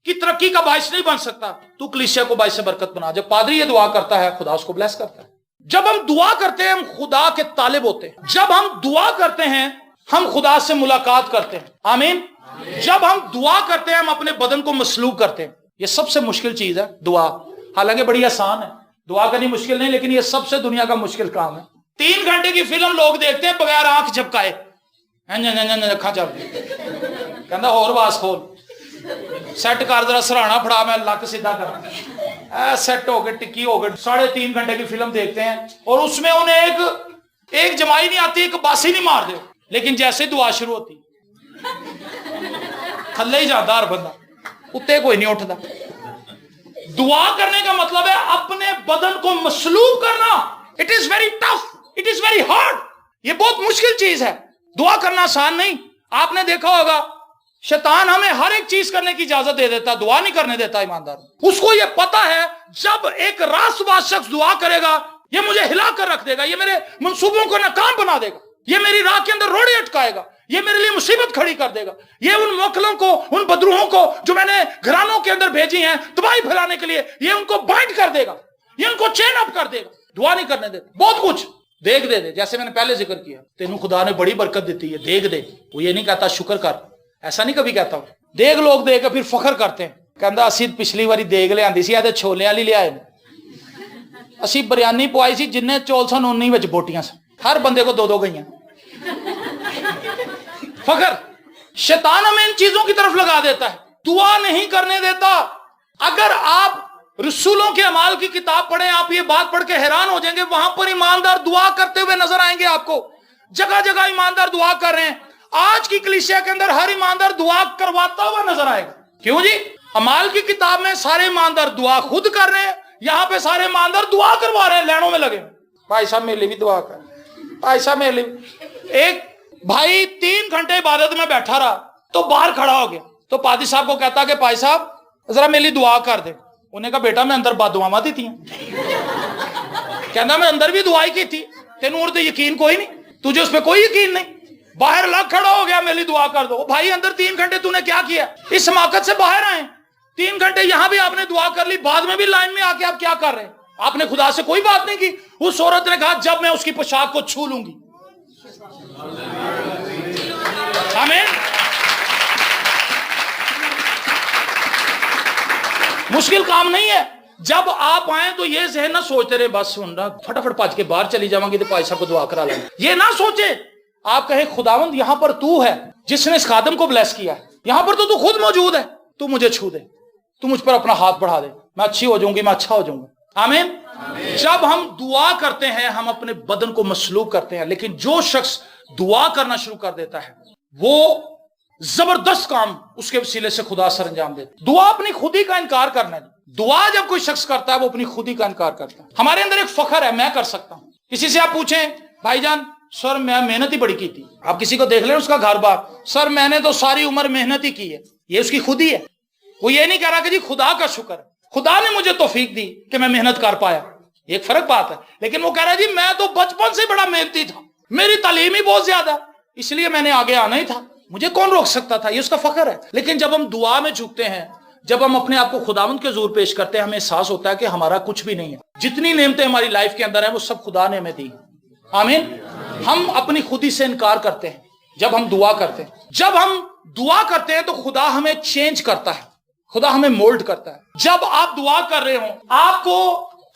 [SPEAKER 1] کی ترقی کا باعث نہیں بن سکتا، تو کلیسیا کو باعث برکت بنا۔ جب پادری یہ دعا کرتا ہے خدا اس کو بلیس کرتا ہے۔ جب ہم دعا کرتے ہیں ہم خدا کے طالب ہوتے ہیں۔ جب ہم دعا کرتے ہیں ہم خدا سے ملاقات کرتے ہیں۔ آمین۔ جب ہم دعا کرتے ہیں ہم اپنے بدن کو مسلوب کرتے ہیں۔ یہ سب سے مشکل چیز ہے دعا، حالانکہ بڑی آسان ہے، دعا کرنی مشکل نہیں، لیکن یہ سب سے دنیا کا مشکل کام ہے۔ 3 گھنٹے کی فلم لوگ دیکھتے ہیں بغیر آنکھ جھپکائے، اکھاں چل کہندا ہور واس کھول، سیٹ کر ذرا سرانا پھڑا میں لک سیدھا کرا، سیٹ ہو گئے، ٹکی ہو گئے۔ 3.5 گھنٹے کی فلم دیکھتے ہیں اور اس میں انہیں ایک جمائی نہیں آتی، ایک باسی نہیں مار دے، لیکن جیسے دعا شروع ہوتی تھلے ہی جاتا ہر بندہ، اتے کوئی نہیں اٹھتا۔ دعا کرنے کا مطلب ہے اپنے بدن کو مسلوب کرنا۔ It is very tough, it is very hard. یہ بہت مشکل چیز ہے، دعا کرنا آسان نہیں۔ آپ نے دیکھا ہوگا شیطان ہمیں ہر ایک چیز کرنے کی اجازت دے دیتا، دعا نہیں کرنے دیتا۔ ایماندار اس کو یہ پتا ہے جب ایک راست باز شخص دعا کرے گا یہ مجھے ہلا کر رکھ دے گا، یہ میرے منصوبوں کو ناکام بنا دے گا، یہ میری راہ کے اندر روڑے اٹکائے گا، یہ میرے لیے مصیبت کھڑی کر دے گا، یہ ان موکلوں کو، ان بدروہوں کو جو میں نے گھرانوں کے اندر بھیجی ہیں تباہی پھیلانے کے لیے، یہ ان کو بائنڈ کر دے گا، یہ ان کو چین اپ کر دے گا۔ دعا نہیں کرنے دیتا۔ بہت کچھ دیکھ دے دے، جیسے میں نے پہلے ذکر کیا، تینوں خدا نے بڑی برکت دیتی ہے، دیکھ دے۔ وہ یہ نہیں کہتا شکر کر، ایسا نہیں کبھی کہتا۔ دیکھ لوگ دے کے پھر فخر کرتے ہیں، کہندا اسی پچھلی واری دیکھ لے آندی سی تے چھولے والی لے آئے، اسی بریانی پوائی سی، جننے چول سن انہی وچ بوٹیاں سن، ہر بندے کو 2 گئیاں۔ فخر، شیطان ہمیں ان چیزوں کی طرف لگا دیتا ہے، دعا نہیں کرنے دیتا۔ اگر آپ रसूलों के अमाल की किताब पढ़ें, आप ये बात पढ़ के हैरान हो जाएंगे, वहां पर ईमानदार दुआ करते हुए नजर आएंगे आपको। जगह जगह ईमानदार दुआ कर रहे हैं। आज की कलीसिया के अंदर हर ईमानदार दुआ करवाता हुआ नजर आएगा। क्यों जी? अमाल की किताब में सारे ईमानदार दुआ खुद कर रहे हैं, यहां पे सारे ईमानदार दुआ करवा रहे हैं, लाइनों में लगे। भाई साहब मेरे लिए भी दुआ कर, भाई साहब मेरे लिए। एक भाई 3 घंटे इबादत में बैठा रहा तो बाहर खड़ा हो गया, तो पादी साहब को कहता कि भाई साहब जरा मेरे लिए दुआ कर दे। उन्हें कहा बेटा मैं अंदर बददुआवां दी थी। कहना मैं अंदर भी दुआई की थी, तेनू और तो यकीन कोई नहीं, तुझे उस पर कोई यकीन नहीं, बाहर लग खड़ा हो गया मेरे लिए दुआ कर दो। भाई अंदर 3 घंटे तूने क्या किया? इस समाकत से बाहर आए 3 घंटे, यहां भी आपने दुआ कर ली, बाद में भी लाइन में आके आप क्या कर रहे हैं? आपने खुदा से कोई बात नहीं की। उस औरत ने कहा जब मैं उसकी पोशाक को छू लूंगी। आमीन। मुश्किल काम नहीं है। जब आप आए तो ये जहन ना सोचते रहे बस सुन रहा फटाफट भज के बाहर चली जावांगी तो भाई साहब को दुआ करा लेंगे, ये ना सोचे। आप कहे खुदावंद यहां पर तू है जिसने इस खादम को ब्लेस किया है, यहां पर तो तू खुद मौजूद है, तू मुझे छू दे, तू मुझ पर अपना हाथ बढ़ा दे, मैं अच्छी हो जाऊंगी, मैं अच्छा हो जाऊंगा। आमीन। जब हम दुआ करते हैं हम अपने बदन को मसलूब करते हैं, लेकिन जो शख्स दुआ करना शुरू कर देता है वो जबरदस्त काम उसके वसीले से खुदा सर अंजाम देता। दुआ अपनी खुदी का इनकार करना है। दुआ जब कोई शख्स करता है वो अपनी खुदी का इनकार करता है। हमारे अंदर एक फखर है, मैं कर सकता हूं। किसी से आप पूछें भाईजान सर मैं मेहनत ही बड़ी की थी, आप किसी को देख लें उसका घर बार, सर मैंने तो सारी उम्र मेहनत ही की है, ये उसकी खुदी है। वो ये नहीं कह रहा कि जी खुदा का शुक्र है, खुदा ने मुझे तौफीक दी कि मैं मेहनत कर पाया, एक फर्क बात है। लेकिन वो कह रहा है जी मैं तो बचपन से बड़ा मेहनती था, मेरी तालीम ही बहुत ज्यादा, इसलिए मैंने आगे आना ही था, मुझे कौन रोक सकता था, ये उसका फखर है। लेकिन जब हम दुआ में झुकते हैं, जब हम अपने आप को खुदावंद के जोर पेश करते हैं, हमें एहसास होता है कि हमारा कुछ भी नहीं है, जितनी नेमतें हमारी लाइफ के अंदर है वो सब खुदा ने हमें दी। आमीन। हम अपनी खुदी से इनकार करते हैं जब हम दुआ करते हैं। जब हम दुआ करते हैं तो खुदा हमें चेंज करता है, खुदा हमें मोल्ड करता है। जब आप दुआ कर रहे हो, आपको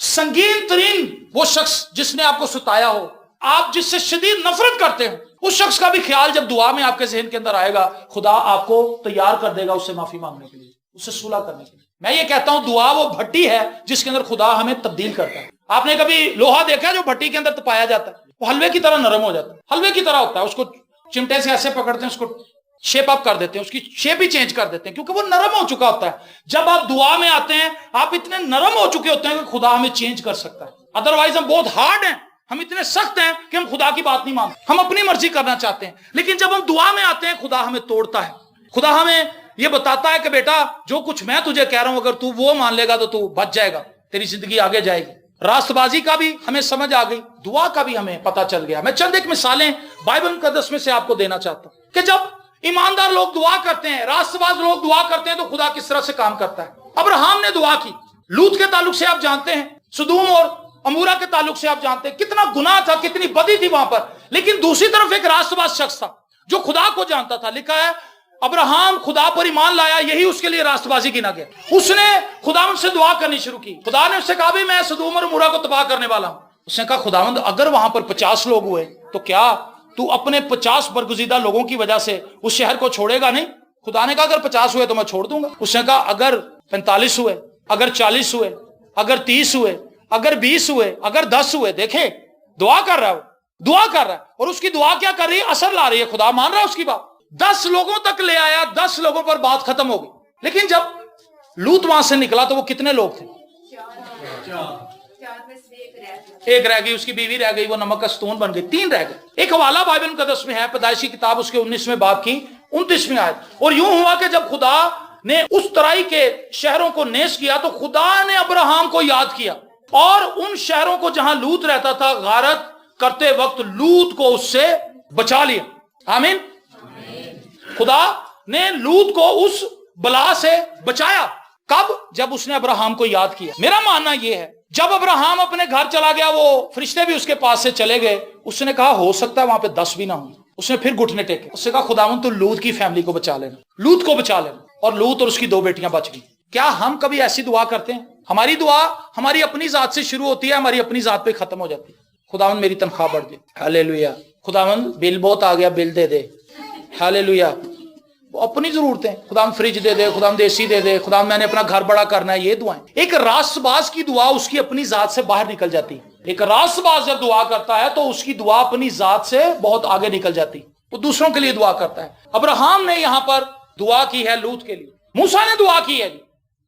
[SPEAKER 1] संगीन तरीन वो शख्स जिसने आपको सुताया हो, आप जिससे शदीद नफरत करते हो, उस शख्स का भी ख्याल जब दुआ में आपके जहन के अंदर आएगा, खुदा आपको तैयार कर देगा उससे माफी मांगने के लिए, उससे सुलह करने के लिए। मैं ये कहता हूं दुआ वो भट्टी है जिसके अंदर खुदा हमें तब्दील करता है। आपने कभी लोहा देखा जो भट्टी के अंदर तपाया जाता है, वो हलवे की तरह नरम हो जाता है, हलवे की तरह होता है, उसको चिमटे से ऐसे पकड़ते हैं, उसको शेप अप कर देते हैं, उसकी शेप ही चेंज कर देते हैं, क्योंकि वो नरम हो चुका होता है। जब आप दुआ में आते हैं आप इतने नरम हो चुके होते हैं कि खुदा हमें चेंज कर सकता है। अदरवाइज हम बहुत हार्ड हैं, हम इतने सख्त हैं कि हम खुदा की बात नहीं मानते, हम अपनी मर्जी करना चाहते हैं। लेकिन जब हम दुआ में आते हैं खुदा हमें तोड़ता है, खुदा हमें ये बताता है कि बेटा जो कुछ मैं तुझे कह रहा हूं अगर तू वो मान लेगा तो तू बच जाएगा, तेरी जिंदगी आगे जाएगी। रास्तबाजी का भी हमें समझ आ गई, दुआ का भी हमें पता चल गया। मैं चंद एक मिसालें बाइबल मुकद्दस में से आपको देना चाहता हूं कि जब ईमानदार लोग दुआ करते हैं, रास्तबाज लोग दुआ करते हैं तो खुदा किस तरह से काम करता है। अब्राहम ने दुआ की, लूत के ताल्लुक से आप जानते हैं, सदूम और अमूरा के ताल्लुक से आप जानते हैं कितना गुनाह था, कितनी बदी थी वहां पर। लेकिन दूसरी तरफ एक रास्तबाज शख्स था जो खुदा को जानता था। लिखा है अब्राहम खुदा पर ईमान लाया, यही उसके लिए रास्तबाजी गिना गया। उसने खुदावंद से दुआ करनी शुरू की। खुदा ने उससे कहा भी मैं सदूम और अमूरा को तबाह करने वाला हूं। उसने कहा खुदावंद अगर वहां पर 50 लोग हुए तो क्या तू अपने 50 बरगुज़ीदा लोगों की वजह से उस शहर को छोड़ेगा नहीं? खुदा ने कहा अगर 50 हुए तो मैं छोड़ दूंगा। उसने कहा अगर 45 हुए, अगर 40 हुए, अगर 30 हुए, अगर 20 हुए, अगर 10 हुए। देखे दुआ कर रहा है, दुआ कर रहा है और उसकी दुआ क्या कर रही है, असर ला रही है। खुदा मान रहा है उसकी बात। 10 लोगों तक ले आया, 10 लोगों पर बात खत्म हो गई। लेकिन जब लूत वहां से निकला तो वो कितने लोग थे? 1 रह गई, उसकी बीवी रह गई, वो नमक का स्तून बन गई, 3 रह गए। एक हवाला बाइबल मुकद्दस में है, पैदाइश की किताब उसके 19वें बाब की 29वीं आयत। और यूं हुआ कि जब खुदा ने उस तराई के शहरों को नेस किया तो खुदा ने अब्राहम को याद किया और उन शहरों को जहां लूत रहता था गारत करते वक्त लूत को उससे बचा लिया। आमीन। खुदा ने लूत को उस बला से बचाया। कब? जब उसने अब्राहम को याद किया। मेरा मानना यह है जब अब्राहम अपने घर चला गया, वो फरिश्ते भी उसके पास से चले गए, उसने कहा हो सकता है वहां पे 10 भी ना हो। उसने फिर घुटने टेके, उसने कहा खुदावंद तू लूत की फैमिली को बचा लेना, लूत को बचा लेना। और लूत और उसकी 2 बेटियां बच गई। क्या हम कभी ऐसी दुआ करते हैं? हमारी दुआ हमारी अपनी जात से शुरू होती है, हमारी अपनी जात पे खत्म हो जाती है। खुदावंद मेरी तनख्वाह बढ़ जाए, हालेलुया। खुदावंद बिल बहुत आ गया, बिल दे दे, हालेलुया। وہ اپنی ضرورتیں، خدا فریج دے دے، خدا اے دے دے، خدا میں نے اپنا گھر بڑا کرنا ہے، یہ دعائیں۔ ایک راست باز کی دعا اس کی اپنی ذات سے باہر نکل جاتی ہے۔ ایک راست باز جب دعا کرتا ہے تو اس کی دعا اپنی ذات سے بہت آگے نکل جاتی، وہ دوسروں کے لیے دعا کرتا ہے۔ ابراہیم نے یہاں پر دعا کی ہے لوط کے لیے، موسیٰ نے دعا کی ہے۔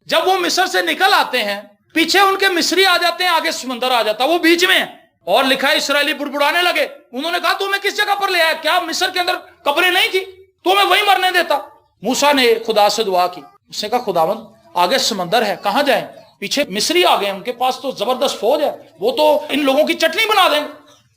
[SPEAKER 1] جب وہ مصر سے نکل آتے ہیں، پیچھے ان کے مصری آ جاتے ہیں، آگے سمندر آ جاتا ہے، وہ بیچ میں ہے، اور لکھا ہے اسرائیلی بڑبڑانے لگے۔ انہوں نے کہا تو ہمیں کس جگہ پر لے آیا؟ کیا مصر کے اندر قبریں نہیں تھی؟ تو ہمیں وہیں مرنے دیتا۔ موسیٰ نے خدا سے دعا کی، اس نے کہا خداوند آگے سمندر ہے، کہاں جائیں؟ پیچھے مصری آ گئے، ان کے پاس تو زبردست فوج ہے، وہ تو ان لوگوں کی چٹنی بنا دیں گے،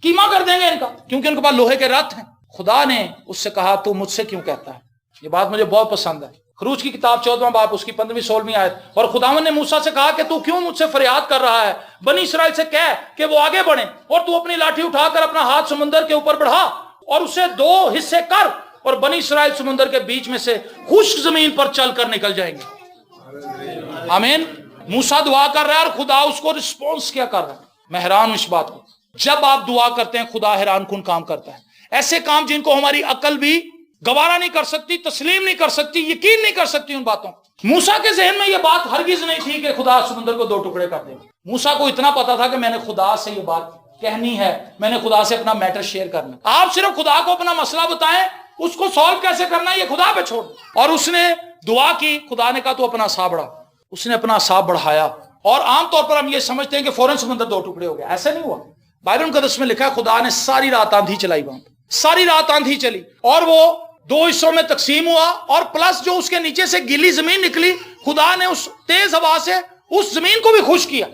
[SPEAKER 1] کیما کر دیں گے ان کا، کیونکہ ان کے پاس لوہے کے رتھ ہیں۔ خدا نے اس سے کہا تو مجھ سے کیوں کہتا ہے؟ یہ بات مجھے بہت پسند ہے۔ خروج کی کتاب 14واں باب اس کی 15ویں 16ویں آیت، اور خداوند نے موسیٰ سے کہا کہ تو کیوں مجھ سے فریاد کر رہا ہے؟ بنی اسرائیل سے کہہ کہ وہ آگے بڑھیں، اور تو اپنی لاٹھی اٹھا کر اپنا ہاتھ سمندر کے اوپر بڑھا اور اسے 2 حصے کر، اور بنی اسرائیل سمندر کے بیچ میں سے خشک زمین پر چل کر نکل جائیں گے۔ آمین۔ موسیٰ دعا کر رہا ہے اور خدا اس کو رسپونس کیا کر رہا ہے۔ میں حیران ہوں اس بات کو، جب آپ دعا کرتے ہیں خدا حیران کن کام کرتا ہے، ایسے کام جن کو ہماری عقل بھی گوارا نہیں کر سکتی، تسلیم نہیں کر سکتی، یقین نہیں کر سکتی ان باتوں۔ موسیٰ کے ذہن میں یہ بات ہرگز نہیں تھی کہ خدا سمندر کو 2 ٹکڑے کر دے۔ موسیٰ کو اتنا پتا تھا کہ میں نے خدا سے یہ بات کہنی ہے، میں نے خدا سے اپنا میٹر شیئر کرنا۔ آپ صرف خدا کو اپنا مسئلہ بتائیں، اس کو سالو کیسے کرنا ہے یہ خدا پہ چھوڑ۔ اور اس نے دعا کی، خدا نے کہا تو اپنا عصا بڑھا، اس نے اپنا عصا بڑھایا، اور عام طور پر ہم یہ سمجھتے ہیں کہ فوراً سمندر 2 ٹکڑے ہو گئے، ایسا نہیں ہوا۔ بائبل مقدس میں لکھا ہے خدا نے ساری رات آندھی چلائی، وہاں ساری رات آندھی چلی، اور وہ 2 حصوں میں تقسیم ہوا، اور پلس جو اس کے نیچے سے گیلی زمین نکلی، خدا نے اس تیز ہوا سے اس زمین کو بھی خشک کیا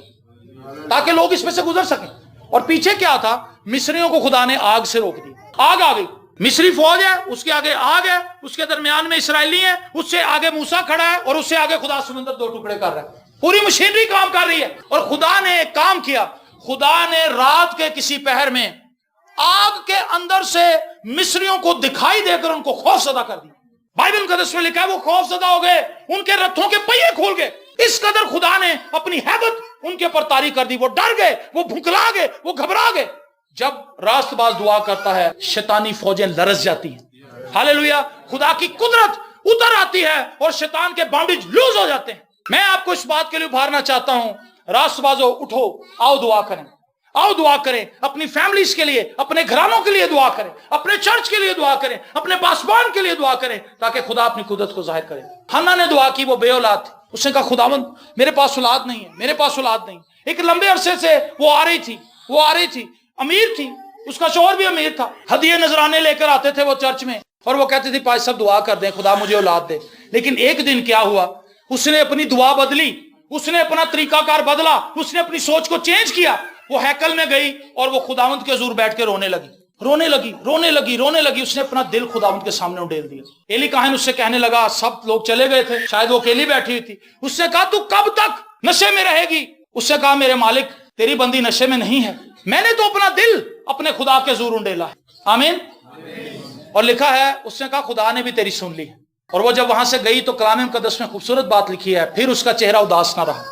[SPEAKER 1] تاکہ لوگ اس میں سے گزر سکیں۔ اور پیچھے کیا تھا؟ مصریوں کو خدا نے آگ سے روک دیا، آگ آ گئی، مصری فوج ہے، اس کے آگے آگ ہے، اس کے درمیان میں اسرائیلی ہیں، اس سے آگے موسیٰ کھڑا ہے، اور اس سے آگے خدا سمندر 2 ٹکڑے کر رہا ہے، پوری مشینری کام کر رہی ہے۔ اور خدا نے ایک کام کیا، خدا نے رات کے کسی پہر میں آگ کے اندر سے مصریوں کو دکھائی دے کر ان کو خوف زدہ کر دیا۔ بائبل مقدس میں لکھا ہے وہ خوف زدہ ہو گئے، ان کے رتھوں کے پہیے کھول گئے، اس قدر خدا نے اپنی ہیبت ان کے اوپر طاری کر دی، وہ ڈر گئے، وہ بھکلا گئے، وہ گھبرا گئے۔ جب راست باز دعا کرتا ہے شیطانی فوجیں لرز جاتی ہیں، ہاللویا، خدا کی قدرت اتر آتی ہے اور شیطان کے بانڈیج لوز ہو جاتے ہیں۔ میں آپ کو اس بات کے لیے ابھارنا چاہتا ہوں، راست بازو اٹھو، آؤ دعا کریں، آؤ دعا کریں، اپنی فیملیز کے لیے، اپنے گھرانوں کے لیے دعا کریں، اپنے چرچ کے لیے دعا کریں، اپنے پاسبان کے لیے دعا کریں، تاکہ خدا اپنی قدرت کو ظاہر کرے۔ حنا نے دعا کی، وہ بے اولاد تھی، اس نے کہا خداوند میرے پاس اولاد نہیں ہے، میرے پاس اولاد نہیں۔ ایک لمبے عرصے سے وہ آ رہی تھی، امیر تھی، اس کا شوہر بھی امیر تھا، ہدیے نذرانے لے کر آتے تھے وہ چرچ میں، اور وہ کہتے تھے پاس صاحب دعا کر دیں خدا مجھے اولاد دے۔ لیکن ایک دن کیا ہوا، اس نے اپنی دعا بدلی، اس نے اپنا طریقہ کار بدلا، اس نے اپنی سوچ کو چینج کیا۔ وہ ہیکل میں گئی اور وہ خداوند کے حضور بیٹھ کے رونے لگی، اس نے اپنا دل خداوند کے سامنے اڈیل دیا۔ ایلی کاہن اس سے کہنے لگا، سب لوگ چلے گئے تھے، شاید وہ اکیلی بیٹھی ہوئی تھی، اس نے کہا تو کب تک نشے میں رہے گی؟ اس نے کہا میرے مالک تیری بندی نشے میں نہیں ہے، میں نے تو اپنا دل اپنے خدا کے حضور اڈیلا ہے۔ آمین۔ اور لکھا ہے اس نے کہا خدا نے بھی تیری سن لی۔ اور وہ جب وہاں سے گئی تو کلام مقدس میں خوبصورت بات لکھی ہے، پھر اس کا چہرہ اداس نہ رہا،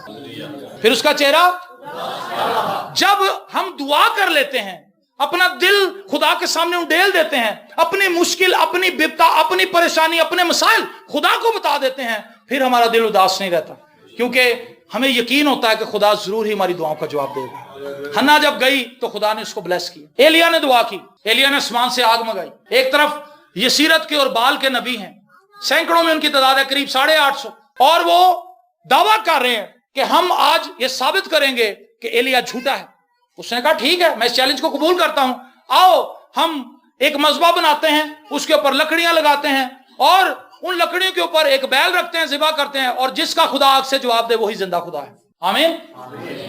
[SPEAKER 1] پھر اس کا چہرہ۔ جب ہم دعا کر لیتے ہیں، اپنا دل خدا کے سامنے اڈیل دیتے ہیں، اپنی مشکل، اپنی بپتا، اپنی پریشانی، اپنے مسائل خدا کو بتا دیتے ہیں، پھر ہمارا دل اداس نہیں رہتا، کیونکہ ہمیں یقین ہوتا ہے کہ خدا ضرور ہی ہماری دعاؤں کا جواب دے گا۔ حنا جب گئی تو خدا نے اس کو بلیس کیا۔ ایلیا نے دعا کی، ایلیا نے آسمان سے آگ منگائی۔ ایک طرف یسیرت کے اور بال کے نبی ہیں، سینکڑوں میں ان کی تعداد ہے، قریب 850، اور وہ دعویٰ کر رہے ہیں کہ ہم آج یہ ثابت کریں گے کہ ایلیا جھوٹا ہے۔ اس نے کہا ٹھیک ہے، میں اس چیلنج کو قبول کرتا ہوں، آؤ ہم ایک مذبح بناتے ہیں، اس کے اوپر لکڑیاں لگاتے ہیں، اور ان لکڑیوں کے اوپر ایک بیل رکھتے ہیں، ذبح کرتے ہیں، اور جس کا خدا آگ سے جواب دے وہی زندہ خدا ہے۔ آمین۔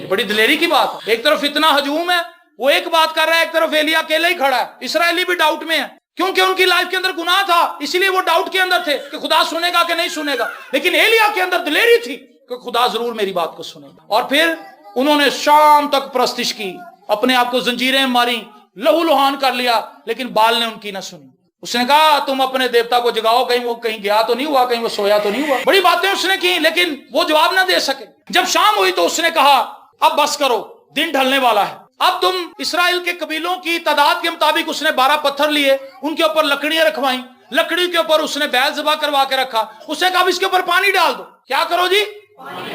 [SPEAKER 1] بڑی دلیری کی بات ہے۔ ایک طرف اتنا ہجوم ہے، وہ ایک بات کر رہا ہے، ایک طرف ایلیا اکیلا ہی کھڑا ہے۔ اسرائیلی بھی ڈاؤٹ میں ہے، کیونکہ ان کی لائف کے اندر گناہ تھا، اسی لیے وہ ڈاؤٹ کے اندر تھے کہ خدا سنے گا کہ نہیں سنے گا، لیکن ایلیا کے اندر دلیری تھی کہ خدا ضرور میری بات کو سنے گا۔ اور پھر انہوں نے شام تک پرستش کی، اپنے آپ کو زنجیریں ماری، لہو لہان کر لیا، لیکن بال نے ان کی نہ سنی۔ اس نے کہا تم اپنے دیوتا کو جگاؤ، کہیں وہ کہیں گیا تو نہیں ہوا، کہیں وہ سویا تو نہیں ہوا۔ بڑی باتیں اس نے کی، لیکن وہ جواب نہ دے سکے۔ جب شام ہوئی تو اس نے کہا اب بس کرو، دن ڈھلنے والا ہے، اب تم اسرائیل کے قبیلوں کی تعداد کے مطابق اس نے 12 پتھر لیے، ان کے اوپر لکڑیاں رکھوائیں، लकड़ी के ऊपर उसने बैल ज़बह करवा के रखा, उसने कहा अब इसके ऊपर पानी डाल दो। क्या करो जी?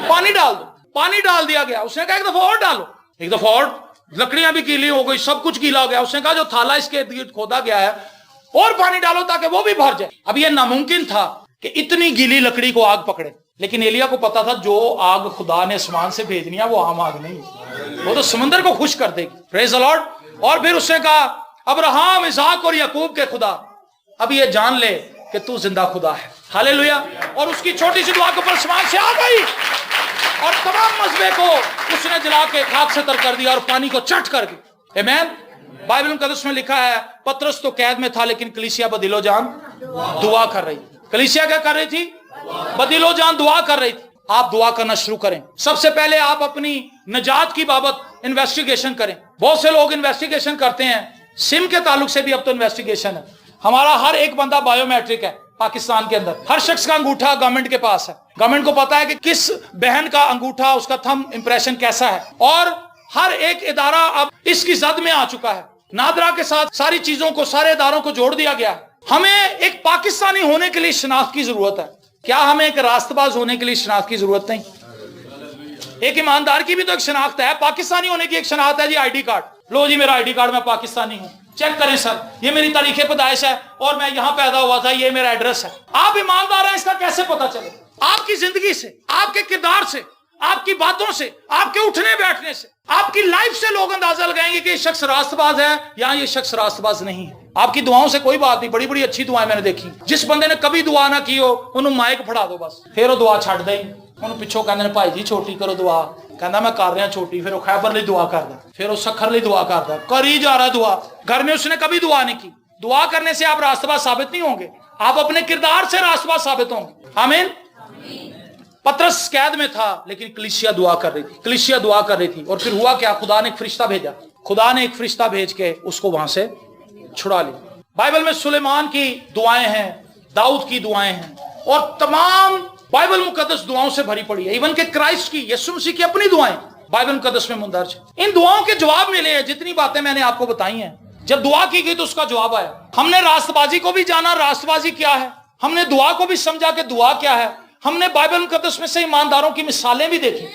[SPEAKER 1] पानी डाल दो। पानी डाल दिया गया। उसने कहा एक दफा और डालो। एक दफा और, लकड़ियां भी गीली हो गई, सब कुछ गीला हो गया। उसने कहा जो थाला इसके इर्द गिर्द खोदा गया है और पानी डालो ताकि वो भी भर जाए। अब ये नामुमकिन था कि इतनी गीली लकड़ी को आग पकड़े, लेकिन एलिया को पता था जो आग खुदा ने आसमान से भेजनी है वो आम आग नहीं, वो तो समंदर को खुश कर देगी। Praise the Lord. और फिर उसने कहा अब्राहम, इसहाक और याकूब के खुदा, अब ये जान ले कि तू जिंदा खुदा है। हालेलुया। और उसकी छोटी सी दुआ के ऊपर आसमान से आ गई और तमाम मजबे को उसने जला के खाक से तर कर दिया और पानी को चट कर दी। आमीन। बाइबल मुकद्दस में लिखा है पतरस तो कैद में था लेकिन कलीसिया बदिलो जान दुआ कर रही थी। कलीसिया क्या कर रही थी? बदिलो जान दुआ कर रही थी। आप दुआ करना शुरू करें। सबसे पहले आप अपनी निजात की बाबत इन्वेस्टिगेशन करें। बहुत से लोग इन्वेस्टिगेशन करते हैं, सिम के ताल्लुक से भी अब तो इन्वेस्टिगेशन है। हमारा हर एक बंदा बायोमेट्रिक है पाकिस्तान के अंदर। हर शख्स का अंगूठा गवर्नमेंट के पास है। गवर्नमेंट को पता है कि किस बहन का अंगूठा, उसका थंब इंप्रेशन कैसा है। और हर एक इदारा अब इसकी जद में आ चुका है। नादरा के साथ सारी चीजों को, सारे इदारों को जोड़ दिया गया है। हमें एक पाकिस्तानी होने के लिए शनाख्त की जरूरत है। क्या हमें एक रास्तबाज होने के लिए शनाख्त की जरूरत नहीं? एक ईमानदार की भी तो एक शनाख्त है। पाकिस्तानी होने की एक शनाख्त है जी, आईडी कार्ड। लो जी मेरा आईडी कार्ड, मैं पाकिस्तानी हूँ। चेक करें सर, ये मेरी तारीख पैदाइश है और मैं यहां पैदा हुआ था, ये मेरा एड्रेस है। आप ईमानदार हैं इसका कैसे पता चले? आपकी जिंदगी से, आपके किरदार से, आपकी बातों से, आपके उठने बैठने से, आपकी लाइफ से लोग अंदाजा लगाएंगे कि ये शख्स रास्तबाज है या ये शख्स रास्तबाज नहीं है। आपकी दुआओं से कोई बात नहीं। बड़ी बड़ी अच्छी दुआएं मैंने देखी। जिस बंदे ने कभी दुआ ना की हो उन्होंने माइक फड़ा दो बस, फिर वो दुआ छड़ दे। उन्होंने पिछों कहते हैं भाई जी छोटी करो दुआ, कहना मैं कर रहा छोटी, फिर वो खैबर ली दुआ करदा, फिर वो सखर ली दुआ करदा, करी जा रहा दुआ। घर में उसने कभी दुआ नहीं की। दुआ करने से आप रास्तबाज साबित नहीं होंगे, आप अपने किरदार से रास्तबाज साबित होंगे। आमीन। पतरस कैद में था लेकिन कलीसिया दुआ कर रही थी। कलीसिया दुआ कर रही थी और फिर हुआ क्या? खुदा ने एक फरिश्ता भेजा। खुदा ने एक फरिश्ता भेज के उसको वहां से छुड़ा लिया। बाइबल में सुलेमान की दुआएं हैं, दाऊद की दुआएं हैं और तमाम बाइबल मुकद्दस दुआओं से भरी पड़ी है। इवन के क्राइस्ट की, यीशु मसीह की अपनी दुआएं बाइबल मुकद्दस में मुंदरज है। इन दुआओं के जवाब मिले हैं। जितनी बातें मैंने आपको बताई हैं, जब दुआ की गई तो उसका जवाब आया। हमने रास्तबाजी को भी जाना, रास्तबाजी क्या है। हमने दुआ को भी समझा कि दुआ क्या है। हमने बाइबल मुकद्दस में से ईमानदारों की मिसालें भी देखी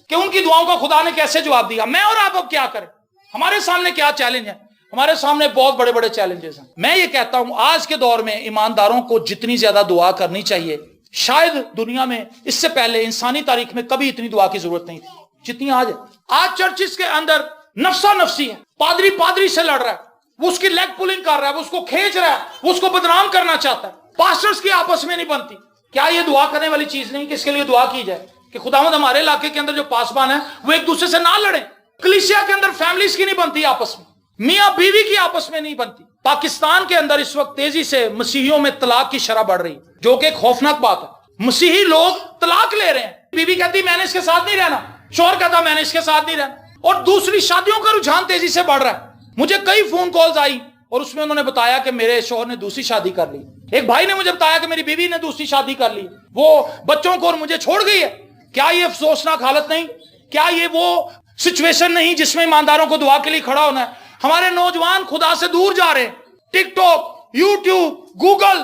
[SPEAKER 1] कि उनकी दुआओं का खुदा ने कैसे जवाब दिया। मैं और आप अब क्या करें? हमारे सामने क्या चैलेंज है? हमारे सामने बहुत बड़े बड़े चैलेंजेस हैं। मैं ये कहता हूं आज के दौर में ईमानदारों को जितनी ज्यादा दुआ करनी चाहिए, शायद दुनिया में इससे पहले इंसानी तारीख में कभी इतनी दुआ की जरूरत नहीं थी जितनी आज है। आज चर्चिस के अंदर नफसा नफसी है। पादरी पादरी से लड़ रहा है, वो उसकी लेग पुलिंग कर रहा है, वो उसको खींच रहा है, वो उसको बदनाम करना चाहता है। पास्टर्स की आपस में नहीं बनती। क्या ये दुआ करने वाली चीज नहीं कि इसके लिए दुआ की जाए कि खुदावंद हमारे इलाके के अंदर जो पासबान है वो एक दूसरे से ना लड़े। कलीसिया के अंदर फैमिलीज की नहीं बनती आपस में, मियां बीवी की आपस में नहीं बनती। पाकिस्तान के अंदर इस वक्त तेजी से मसीहियों में तलाक की शरह बढ़ रही है, जो कि एक खौफनाक बात है। मसीही लोग तलाक ले रहे हैं। बीवी कहती मैंने इसके साथ नहीं रहना, शौहर कहता मैंने इसके साथ नहीं रहना, और दूसरी शादियों का रुझान तेजी से बढ़ रहा है। मुझे कई फोन कॉल्स आई और उसमें उन्होंने बताया कि मेरे शौहर ने दूसरी शादी कर ली। एक भाई ने मुझे बताया कि मेरी बीवी ने दूसरी शादी कर ली, वो बच्चों को और मुझे छोड़ गई है। क्या ये अफसोसनाक हालत नहीं? क्या ये वो सिचुएशन नहीं जिसमें ईमानदारों को दुआ के लिए खड़ा होना है? हमारे नौजवान खुदा से दूर जा रहे हैं। TikTok, YouTube, Google,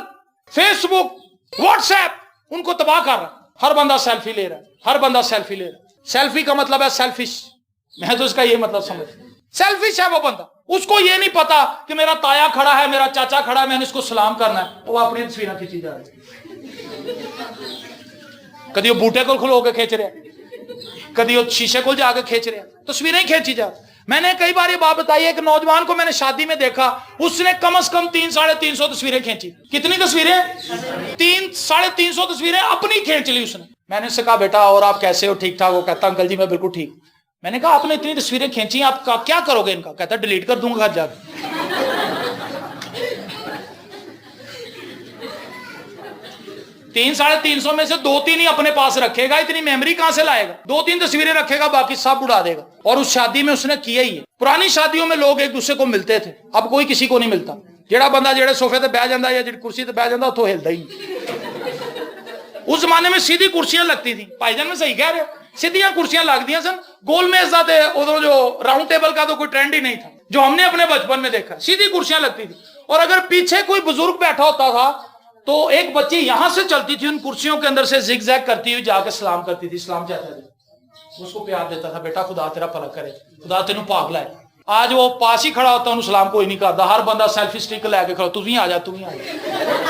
[SPEAKER 1] Facebook, WhatsApp उनको तबाह कर रहा। हर बंदा सेल्फी ले रहा है, हर बंदा सेल्फी ले रहा है। सेल्फी का मतलब है सेल्फिश। मैं तो इसका ये मतलब समझ, सेल्फिश है वो बंदा। उसको ये नहीं पता कि मेरा ताया खड़ा है, मेरा चाचा खड़ा है, मैंने इसको सलाम करना है। वो अपनी तस्वीरें खींची जा रही, कभी वो बूटे को खलो के खींच रहे, कभी वो शीशे को जाके खींच रहे, तस्वीरें खींची जा। मैंने कई बार ये बात बताई है कि नौजवान को मैंने शादी में देखा, उसने कम से कम 300-350 तस्वीरें खींची। कितनी तस्वीरें? 300-350 तस्वीरें अपनी खींच ली उसने। मैंने उससे कहा बेटा और आप कैसे हो? ठीक ठाक? वो कहता अंकल जी मैं बिल्कुल ठीक। मैंने कहा आपने इतनी तस्वीरें खींची, आप क्या करोगे इनका? कहता डिलीट कर दूंगा घर जाकर। 300-350 में से 2-3 ही अपने पास रखेगा, इतनी मेमोरी कहां से लाएगा? 2-3 तस्वीरें रखेगा, बाकी सब उड़ा देगा। और उस शादी में उसने किया ही है। पुरानी शादियों में लोग एक दूसरे को मिलते थे, अब कोई किसी को नहीं मिलता। जेड़ा बंदा जेड़े सोफे ते बह जाता या जेड़ी कुर्सी ते बह जाता उतो हिलदा ही। उस जमाने में सीधी कुर्सियां लगती थी। भाईजान में सही कह रहे हो, सीधियां कुर्सियां लगदियां सन। गोल मेज का उधर जो राउंड टेबल का तो कोई ट्रेंड ही नहीं था जो हमने अपने बचपन में देखा। सीधी कुर्सियां लगती थी और अगर पीछे कोई बुजुर्ग बैठा होता था तो एक बच्ची यहां से चलती थी, उन कुर्सियों के अंदर से जिग जैग करती हुई जाके सलाम करती थी, सलाम चाहता था, उसको प्यार देता था, बेटा खुदा तेरा भला करे, खुदा तेनू भाग लाए। आज वो पास ही खड़ा होता, उन्होंने सलाम कोई नहीं करता, हर बंदा सेल्फी स्टिक लेके खड़ा, तू भी आ जा, तू भी आ जा,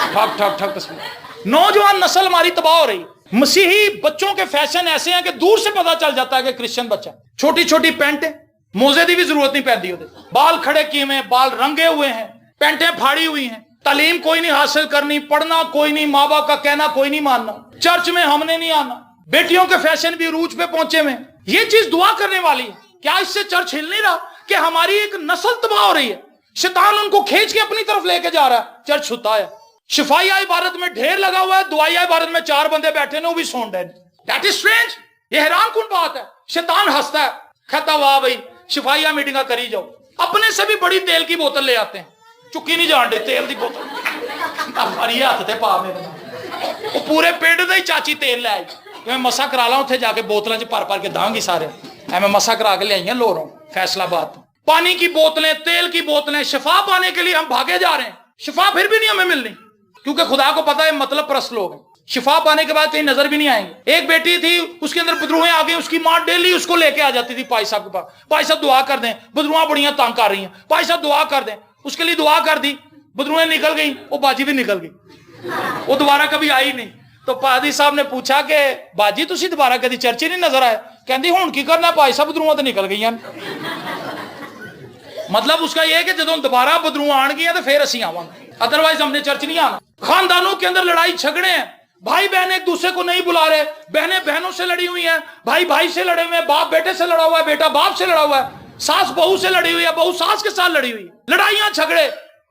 [SPEAKER 1] ठक ठक ठक तस्वीर। नौजवान नस्ल हमारी तबाह हो रही। मसीही बच्चों के फैशन ऐसे हैं कि दूर से पता चल जाता है कि क्रिश्चियन बच्चा। छोटी छोटी पैंटें, मोजे की भी जरूरत नहीं पैंदी होती, बाल खड़े किए हुए, बाल रंगे हुए हैं, पैंटें फाड़ी हुई हैं, तालीम कोई नहीं हासिल करनी, पढ़ना कोई नहीं, माँ बाप का कहना कोई नहीं मानना, चर्च में हमने नहीं आना, बेटियों के फैशन भी रूज पे पहुंचे हुए। ये चीज दुआ करने वाली है। क्या इससे चर्च हिल नहीं रहा कि हमारी एक नस्ल तबाह हो रही है? शैतान उनको खींच के अपनी तरफ लेके जा रहा है, चर्च छुता है। शिफाइया इबादत में ढेर लगा हुआ है, दुआइया इबादत में 4 बंदे बैठे ने, वो भी सोन डेड। That is strange. ये हैरान कुन बात है। शैतान हंसता है, कहता वाह भाई शिफाइया मीटिंग करी जाओ, अपने से भी बड़ी तेल की बोतल ले आते हैं, चुकी नहीं जान दे तेल की बोतल, हमारी हाथ ते पा में वो पूरे पिंड का ही चाची तेल ले आई, मैं मसा करा ला उत्थे जाके बोतलों च भर भर के दांगी सारे, मैं मसा करा के ले आई लोरों फैसलाबाद। पानी की बोतलें, तेल की बोतलें, शिफा पाने के लिए हम भागे जा रहे हैं, शिफा फिर भी नहीं हमें मिलनी, क्योंकि खुदा को पता है मतलब परस्त लोग हैं। शिफा पाने के बाद कहीं नजर भी नहीं आएंगे। एक बेटी थी, उसके अंदर बदरूहें आ गई, उसकी माँ डेली उसको लेके आ जाती थी पाई साहब के पास, पाई साहब दुआ कर दें, बदरूहां बड़ियां तंग कर रही हैं, पाई साहब दुआ कर दें। उसके लिए दुआ कर दी, बदरूहें निकल गई, वो बाजी भी निकल गई, वो दोबारा कभी आई नहीं। तो पादी साहब ने पूछा कि बाजी तुसी दोबारा कभी चर्च ही नहीं नजर आए? कहती हुण की करना, पाई साहब बदरूहां तो निकल गई। मतलब उसका यह है कि जदों दोबारा बदरूहां आन गई तो फिर असीं आवांगे, अदरवाइज हमने चर्च नहीं आना। खानदानों के अंदर लड़ाई झगड़े हैं, भाई बहन एक दूसरे को नहीं बुला रहे, बहनें बहनों से लड़ी हुई हैं, भाई भाई से लड़े हुए हैं, बाप बेटे से लड़ा हुआ है, बेटा बाप से लड़ा हुआ है, सास बहू से लड़ी हुई है, बहू सास के साथ लड़ी हुई है, लड़ाइयां झगड़े।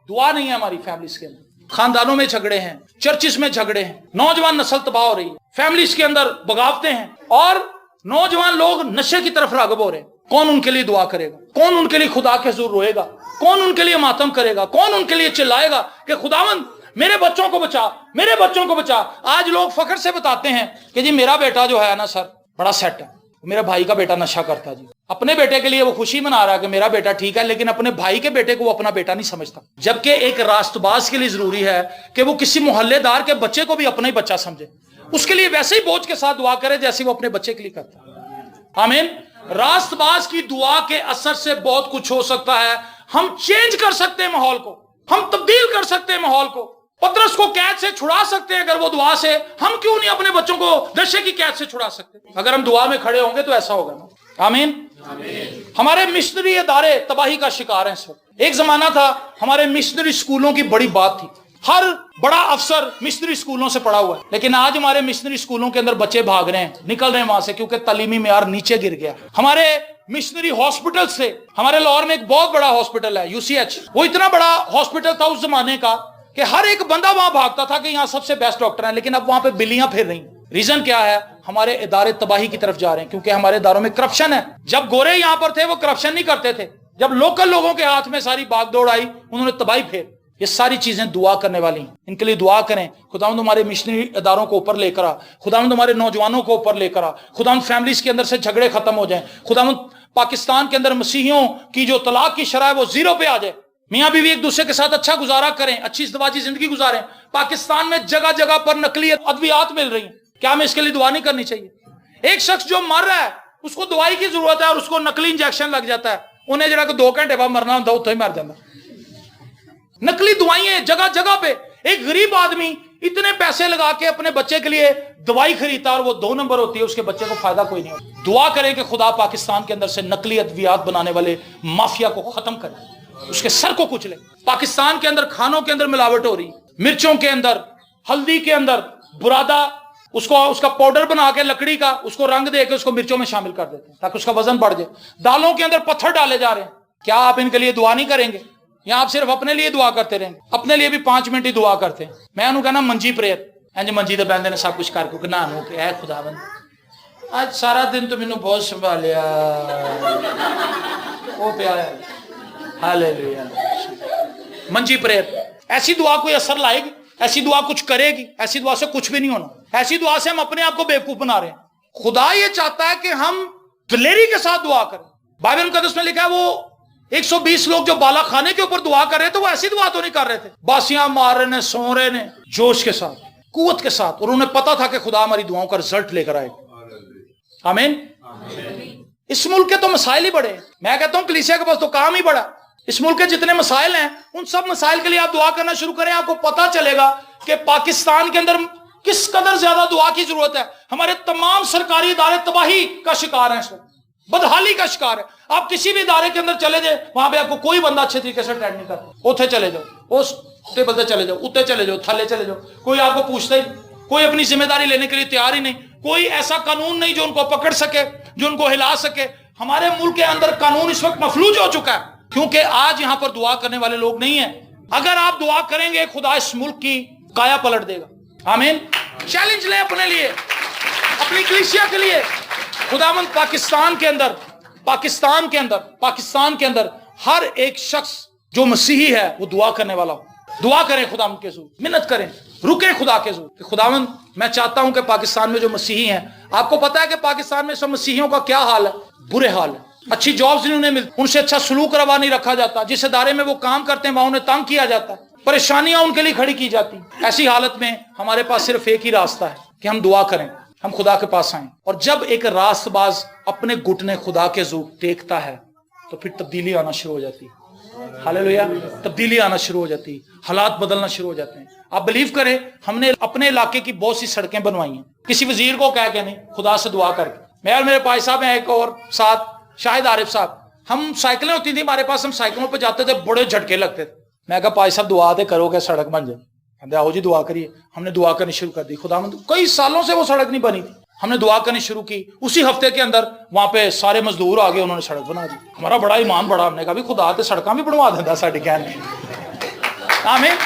[SPEAKER 1] दुआ नहीं है हमारी फैमिलीज के अंदर, खानदानों में झगड़े हैं, चर्चिस में झगड़े हैं, नौजवान नस्ल तबाह हो रही है, फैमिलीज के अंदर बगावतें हैं और नौजवान लोग नशे की तरफ राग़िब हो रहे हैं। कौन उनके लिए दुआ करेगा? कौन उनके लिए खुदा के हुज़ूर रोएगा? कौन उनके लिए मातम करेगा? कौन उनके लिए चिल्लाएगा कि खुदावंद मेरे बच्चों को बचा, मेरे बच्चों को बचा? आज लोग फख्र से बताते हैं कि जी मेरा बेटा जो है ना सर बड़ा सेट है, मेरा भाई का बेटा नशा करता है जी। अपने बेटे के लिए वो खुशी मना रहा है कि मेरा बेटा ठीक है, लेकिन अपने भाई के बेटे को वो अपना बेटा नहीं समझता। जबकि एक रास्तबाज के लिए जरूरी है कि वो किसी मोहल्लेदार के बच्चे को भी अपना ही बच्चा समझे, उसके लिए वैसे ही बोझ के साथ दुआ करे जैसे वो अपने बच्चे के लिए करता है। आमीन। रास्तबाज की दुआ के असर से बहुत कुछ हो सकता है। हम चेंज कर सकते हैं माहौल को, हम तब्दील कर सकते हैं माहौल को। पतरस को कैद से छुड़ा सकते हैं अगर वो दुआ से, हम क्यों नहीं अपने बच्चों को नशे की कैद से छुड़ा सकते? अगर हम दुआ में खड़े होंगे तो ऐसा होगा ना। आमीन। हमारे मिशनरी इदारे तबाही का शिकार हैं इस वक्त। एक जमाना था हमारे मिशनरी स्कूलों की बड़ी बात थी, हर बड़ा अफसर मिशनरी स्कूलों से पढ़ा हुआ है, लेकिन आज हमारे मिशनरी स्कूलों के अंदर बच्चे भाग रहे हैं, निकल रहे हैं वहां से, क्योंकि तालीमी मेयार नीचे गिर गया। हमारे मिशनरी हॉस्पिटल से, हमारे लाहौर में एक बहुत बड़ा हॉस्पिटल है यूसीएच, वो इतना बड़ा हॉस्पिटल था उस जमाने का कि हर एक बंदा वहां भागता था कि यहाँ सबसे बेस्ट डॉक्टर हैं, लेकिन अब वहां पे बिल्लियां फिर रही। रीजन क्या है? हमारे इदारे तबाही की तरफ जा रहे हैं, क्योंकि हमारे इदारों में करप्शन है। जब गोरे यहां पर थे वो करप्शन नहीं करते थे, जब लोकल लोगों के हाथ में सारी भागदौड़ आई उन्होंने तबाही फेर। ये सारी चीजें दुआ करने वाली हैं, इनके लिए दुआ करें। खुदावंद हमारे मिशनरी इदारों को ऊपर लेकर आ, खुदावंद हमारे नौजवानों को ऊपर लेकर आ, खुदावंद फैमिलीज के अंदर से झगड़े खत्म हो जाएं, खुदावंद पाकिस्तान के अंदर मसीहियों की जो तलाक की शरह है वो 0 पे आ जाए, मियाँ बीवी एक दूसरे के साथ अच्छा गुजारा करें, अच्छी इज़्दिवाजी जिंदगी गुजारें। पाकिस्तान में जगह जगह पर नकली अद्वियात मिल रही हैं, क्या हमें इसके लिए दुआ नहीं करनी चाहिए? एक शख्स जो मर रहा है उसको दवाई की जरूरत है और उसको नकली इंजेक्शन लग जाता है, उन्हें जरा 2 घंटे बाद मरना होता है, उतो ही मर जाता। नकली दवाइयां जगह जगह पे। एक गरीब आदमी इतने पैसे लगा के अपने बच्चे के लिए दवाई खरीदता और वो 2 नंबर होती है, उसके बच्चे को फायदा कोई नहीं होता। दुआ करें कि खुदा पाकिस्तान के अंदर से नकली अद्वियात बनाने वाले माफिया को खत्म करे, उसके सर को कुचले। पाकिस्तान के अंदर खानों के अंदर मिलावट हो रही, मिर्चों के अंदर, हल्दी के अंदर, बुरादा उसका पाउडर बना के लकड़ी का उसको रंग दे के उसको मिर्चों में शामिल कर देते हैं ताकि उसका वजन बढ़ जाए। दालों के अंदर पत्थर डाले जा रहे हैं। क्या आप इनके लिए दुआ नहीं करेंगे या आप सिर्फ अपने लिए दुआ करते रहेंगे? अपने लिए भी 5 मिनट ही दुआ करते हैं। मैं उन्होंने कहना मंजी प्रेयर, इंज मंजी ते बंदे ने सब कुछ करके नहा नु के ऐ खुदावंद आज सारा दिन तो मैनू बहुत संभालिया, वो प्यारा हालेलुया। मंजी प्रेयर, ऐसी दुआ कोई असर लाएगी? ऐसी दुआ कुछ करेगी? ऐसी दुआ से कुछ भी नहीं होना। ऐसी दुआ से हम अपने आप को बेवकूफ बना रहे हैं। खुदा ये चाहता है कि हम दिलेरी के साथ दुआ करें। बाइबल मुकद्दस में लिखा है वो 120 लोग जो बाला खाने के ऊपर दुआ कर रहे थे, वो ऐसी दुआ तो नहीं कर रहे थे, बासियां मार रहे ने, सो रहे ने, जोश के साथ, कुव्वत के साथ, और उन्हें पता था कि खुदा हमारी दुआओं का रिजल्ट लेकर आएगा। आमीन। इस मुल्क के तो मसाइल ही बड़े हैं। मैं कहता हूं कलीसिया के पास तो काम ही बड़ा। इस मुल्क के जितने मसाइल हैं, उन सब मसाइल के लिए आप दुआ करना शुरू करें, आपको पता चलेगा कि पाकिस्तान के अंदर किस कदर ज्यादा दुआ की जरूरत है। हमारे तमाम सरकारी इदारे तबाही का शिकार हैं, बदहाली का शिकार है। आप किसी भी इदारे के अंदर चले जाए, वहां पे आपको कोई बंदा अच्छे तरीके से अटेंड नहीं करता। उठे चले जाओ, उस टेबल से चले जाओ, उत्ते चले जाओ, थले चले जाओ, कोई आपको पूछता ही, कोई अपनी जिम्मेदारी लेने के लिए तैयार ही नहीं, कोई ऐसा कानून नहीं जो उनको पकड़ सके, जो उनको हिला सके। हमारे मुल्क के अंदर कानून इस वक्त मफलूज हो चुका है, क्योंकि आज यहां पर दुआ करने वाले लोग नहीं है। अगर आप दुआ करेंगे, खुदा इस मुल्क की काया पलट देगा। आमीन। चैलेंज लें अपने लिए, अपनी कलीसिया के लिए। खुदावंद पाकिस्तान के अंदर हर एक शख्स जो मसीही है वो दुआ करने वाला हो। दुआ करें खुदावंद के ज़रूर, मिन्नत करें, रुके खुदा के ज़रूर कि खुदावंद मैं चाहता हूं कि पाकिस्तान में जो मसीही हैं, आपको पता है कि पाकिस्तान में सब मसीहियों का क्या हाल है, बुरे हाल है। अच्छी जॉब्स नहीं उन्हें मिलती, उनसे अच्छा सलूक रवा नहीं रखा जाता, जिस इदारे में वो काम करते हैं वहां उन्हें तंग किया जाता है, परेशानियां उनके लिए खड़ी की जाती। ऐसी हालत में हमारे पास सिर्फ एक ही रास्ता है कि हम दुआ करें, हम खुदा के पास आएं। और जब एक रास्तबाज अपने घुटने खुदा के ज़रूर टेकता है तो फिर तब्दीली आना शुरू हो जाती है। हालेलुया। तब्दीली आना शुरू हो जाती है, हालात बदलना शुरू हो जाते हैं। आप बिलीव करें, हमने अपने इलाके की बहुत सी सड़कें बनवाई हैं, किसी वजीर को कह के नहीं, खुदा से दुआ करके। मैं और मेरे भाई साहब हैं, एक और साथ शाहिद आरिफ साहब, हम साइकिलें होती थी हमारे पास, हम साइकिलों पे जाते थे, बड़े झटके लगते थे। मैं कहा भाई साहब दुआ दे करो कि सड़क बन जाए। कहते आओ जी दुआ करिए। हमने दुआ करनी शुरू कर दी। खुदावंद, कई सालों से वो सड़क नहीं बनी थी, हमने दुआ करनी शुरू की। उसी हफ्ते के अंदर वहां पे सारे मजदूर आ गए, उन्होंने सड़क बना दी। हमारा बड़ा ईमान बढ़ा, हमने कहा भी खुदा तो सड़क भी बनवा देता साड़ी कहने। आमीन।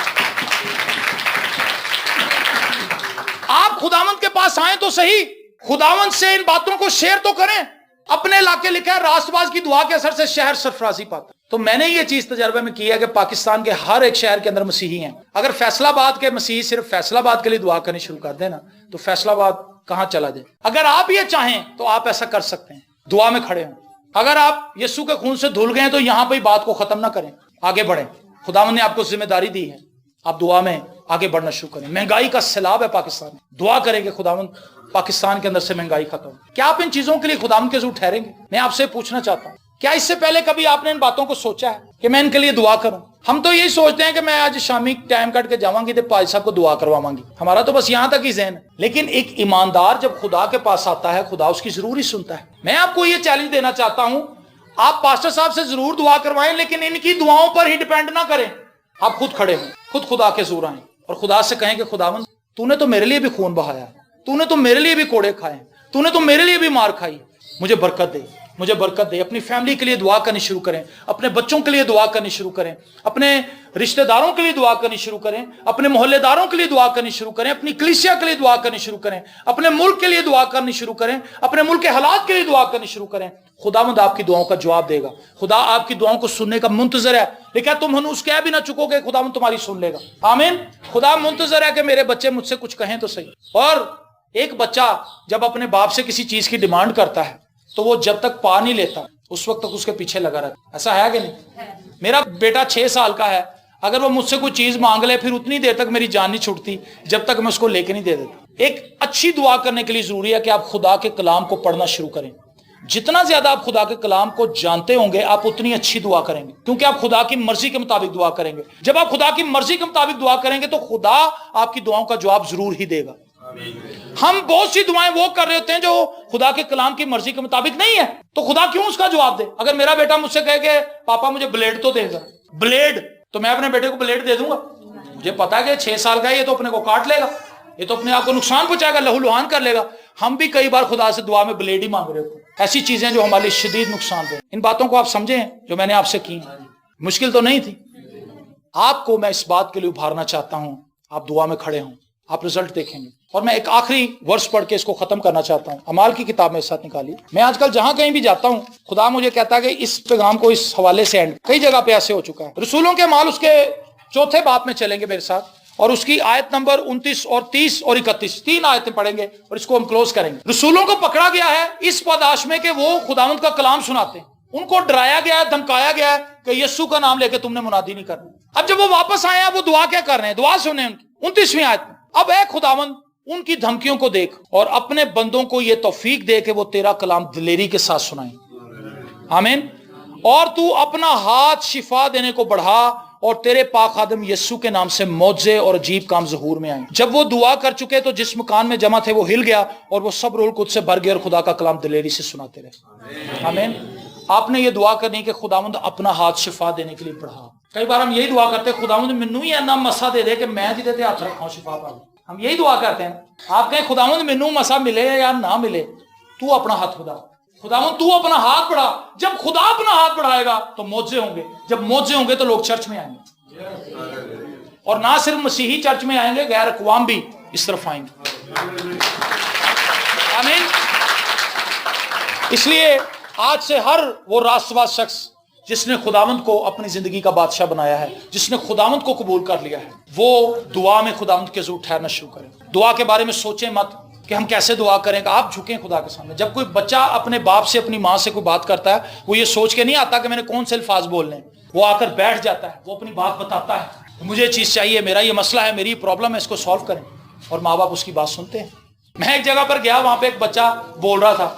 [SPEAKER 1] आप खुदावंद के पास आए तो सही, खुदावंद से इन बातों को शेयर तो करें। अपने इलाके लिखा है रास्तबाज की दुआ के असर से शहर सरफराजी पाता। तो मैंने ये चीज तजर्बे में की है कि पाकिस्तान के हर एक शहर के अंदर मसीही हैं। अगर फैसलाबाद के मसीही सिर्फ फैसलाबाद के लिए दुआ करनी शुरू कर देना तो फैसलाबाद कहां चला जाए। अगर आप ये चाहें तो आप ऐसा कर सकते हैं, दुआ में खड़े हों। अगर आप यीशु के खून से धुल गए तो यहां पर बात को खत्म ना करें, आगे बढ़ें। खुदावंद ने आपको जिम्मेदारी दी है, आप दुआ में आगे बढ़ना शुरू करें। महंगाई का सैलाब है पाकिस्तान में, दुआ करेंगे खुदावंद पाकिस्तान के अंदर से महंगाई खत्म। क्या आप इन चीजों के लिए खुदावंद के ज़रूर ठहरेंगे? मैं आपसे पूछना चाहता हूं, क्या इससे पहले कभी आपने इन बातों को सोचा है कि मैं इनके लिए दुआ करूं? हम तो यही सोचते हैं कि मैं आज शामी टाइम कट के जावांगी तो भाई साहब को दुआ करवावांगी, हमारा तो बस यहां तक ही ज़हन है। लेकिन एक ईमानदार जब खुदा के पास आता है, खुदा उसकी जरूर ही सुनता है। मैं आपको ये चैलेंज देना चाहता हूं, आप पास्टर साहब से जरूर दुआ करवाएं, लेकिन इनकी दुआओं पर ही डिपेंड ना करें। आप खुद खड़े हों, खुद खुदा के ज़रूर आए और खुदा से कहें कि खुदावंद तूने तो मेरे लिए भी खून बहाया, तूने तो मेरे लिए भी कोड़े खाए, तूने तो मेरे लिए भी मार खाई, मुझे बरकत दे, मुझे बरकत दे। अपनी फैमिली के लिए दुआ करनी शुरू करें, अपने बच्चों के लिए दुआ करनी शुरू करें, अपने रिश्तेदारों के लिए दुआ करनी शुरू करें, अपने मोहल्लेदारों के लिए दुआ करनी शुरू करें, अपनी कलीसिया के लिए दुआ करनी शुरू करें, अपने मुल्क के लिए दुआ करनी शुरू करें, अपने मुल्क के हालात के लिए दुआ करनी शुरू करें। खुदावंद आपकी दुआओं का जवाब देगा। खुदा आपकी दुआओं को सुनने का मुंतजर है, लेकिन तुम हनूस कह भी ना चुकोगे, खुदावंद तुम्हारी सुन लेगा। आमीन। खुदा मुंतजर है कि मेरे बच्चे मुझसे कुछ कहें तो सही। और एक बच्चा जब अपने बाप से किसी चीज की डिमांड करता है तो वो जब तक पा नहीं लेता उस वक्त तक उसके पीछे लगा रहता। ऐसा है कि नहीं? मेरा बेटा 6 साल का है, अगर वो मुझसे कोई चीज मांग ले फिर उतनी देर तक मेरी जान नहीं छूटती जब तक मैं उसको लेके नहीं दे देता। एक अच्छी दुआ करने के लिए जरूरी है कि आप खुदा के कलाम को पढ़ना शुरू करें। जितना ज्यादा आप खुदा के कलाम को जानते होंगे आप उतनी अच्छी दुआ करेंगे, क्योंकि आप खुदा की मर्जी के मुताबिक दुआ करेंगे। जब आप खुदा की मर्जी के मुताबिक दुआ करेंगे तो खुदा आपकी दुआओं का जवाब जरूर ही देगा। हम बहुत सी दुआएं वो कर रहे होते हैं जो खुदा के कलाम की मर्जी के मुताबिक नहीं है, तो खुदा क्यों उसका जवाब दे? अगर मेरा बेटा मुझसे कहे कि पापा मुझे ब्लेड तो देगा, ब्लेड, तो मैं अपने बेटे को ब्लेड दे दूंगा? मुझे पता है कि 6 साल का है, ये तो अपने को काट लेगा, ये तो अपने आप को नुकसान पहुंचाएगा, लहूलुहान कर लेगा। हम भी कई बार खुदा से दुआ में ब्लेड ही मांग रहे होते हैं, ऐसी चीजें जो हमारे लिए शदीद नुकसान दे। इन बातों को आप समझें जो मैंने आपसे की, मुश्किल तो नहीं थी। आपको मैं इस बात के लिए उभारना चाहता हूं, आप दुआ में खड़े हों, आप रिजल्ट देखेंगे। और मैं एक आखिरी वर्ष पढ़ के इसको खत्म करना चाहता हूं। अमाल की किताब मेरे साथ निकाली। मैं आजकल जहां कहीं भी जाता हूं खुदा मुझे कहता है कि इस पैगाम को इस हवाले से एंड, कई जगह पे ऐसे हो चुका है। रसूलों के अमाल उसके 4थे बाब में चलेंगे मेरे साथ, और उसकी आयत नंबर 29 और 30 और 31 3 आयतें पढ़ेंगे और इसको हम क्लोज करेंगे। रसूलों को पकड़ा गया है इस पादाश में कि वो खुदावंद का कलाम सुनाते हैं। उनको डराया गया है, धमकाया गया है کہ یسوع کا نام لے کے تم نے منادی نہیں کرنا۔ اب جب وہ واپس آئے ہیں وہ دعا کیا کر رہے ہیں؟ دعا سنیں ان کی 29ویں آیت میں، اب اے خداوند ان کی دھمکیوں کو دیکھ اور اپنے بندوں کو یہ توفیق دے کہ وہ تیرا کلام دلیری کے ساتھ سنائیں۔ آمین۔ اور تو اپنا ہاتھ شفا دینے کو بڑھا اور تیرے پاک خادم یسوع کے نام سے معجزے اور عجیب کام ظہور میں آئیں۔ جب وہ دعا کر چکے تو جس مکان میں جمع تھے وہ ہل گیا اور وہ سب روح القدس سے بھر گئے اور خدا کا کلام دلیری سے سناتے رہے۔ آمین۔ آپ نے یہ دعا کرنی کہ خداوند اپنا ہاتھ شفا دینے کے لیے بڑھا۔ کئی بار ہم یہی دعا کرتے ہیں خداوند مینوں ہی اینا مسا دے دے کہ میں جدے تے ہاتھ رکھاں شفا پا لوں۔ ہم یہی دعا کرتے ہیں۔ آپ کہیں خداوند مینوں مسا ملے یا نہ ملے، تو اپنا ہاتھ بڑھا، خداوند تو اپنا ہاتھ بڑھا۔ جب خدا اپنا ہاتھ بڑھائے گا تو معجزے ہوں گے، جب معجزے ہوں گے تو لوگ چرچ میں آئیں گے، اور نہ صرف مسیحی چرچ میں آئیں گے، غیر اقوام بھی اس طرف آئیں گے۔ آمین۔ اس لیے آج سے ہر وہ راست باز شخص جس نے خداوند کو اپنی زندگی کا بادشاہ بنایا ہے، جس نے خداوند کو قبول کر لیا ہے، وہ دعا میں خداوند کے حضور ٹھہرنا شروع کریں۔ دعا کے بارے میں سوچیں مت کہ ہم کیسے دعا کریں گا، آپ جھکیں خدا کے سامنے۔ جب کوئی بچہ اپنے باپ سے اپنی ماں سے کوئی بات کرتا ہے، وہ یہ سوچ کے نہیں آتا کہ میں نے کون سے الفاظ بولنے ہیں، وہ آ کر بیٹھ جاتا ہے، وہ اپنی بات بتاتا ہے، مجھے یہ چیز چاہیے، میرا یہ مسئلہ ہے، میری پرابلم ہے، اس کو سالو کریں، اور ماں باپ اس کی بات سنتے ہیں۔ میں ایک جگہ پر گیا، وہاں پہ ایک بچہ بول رہا تھا،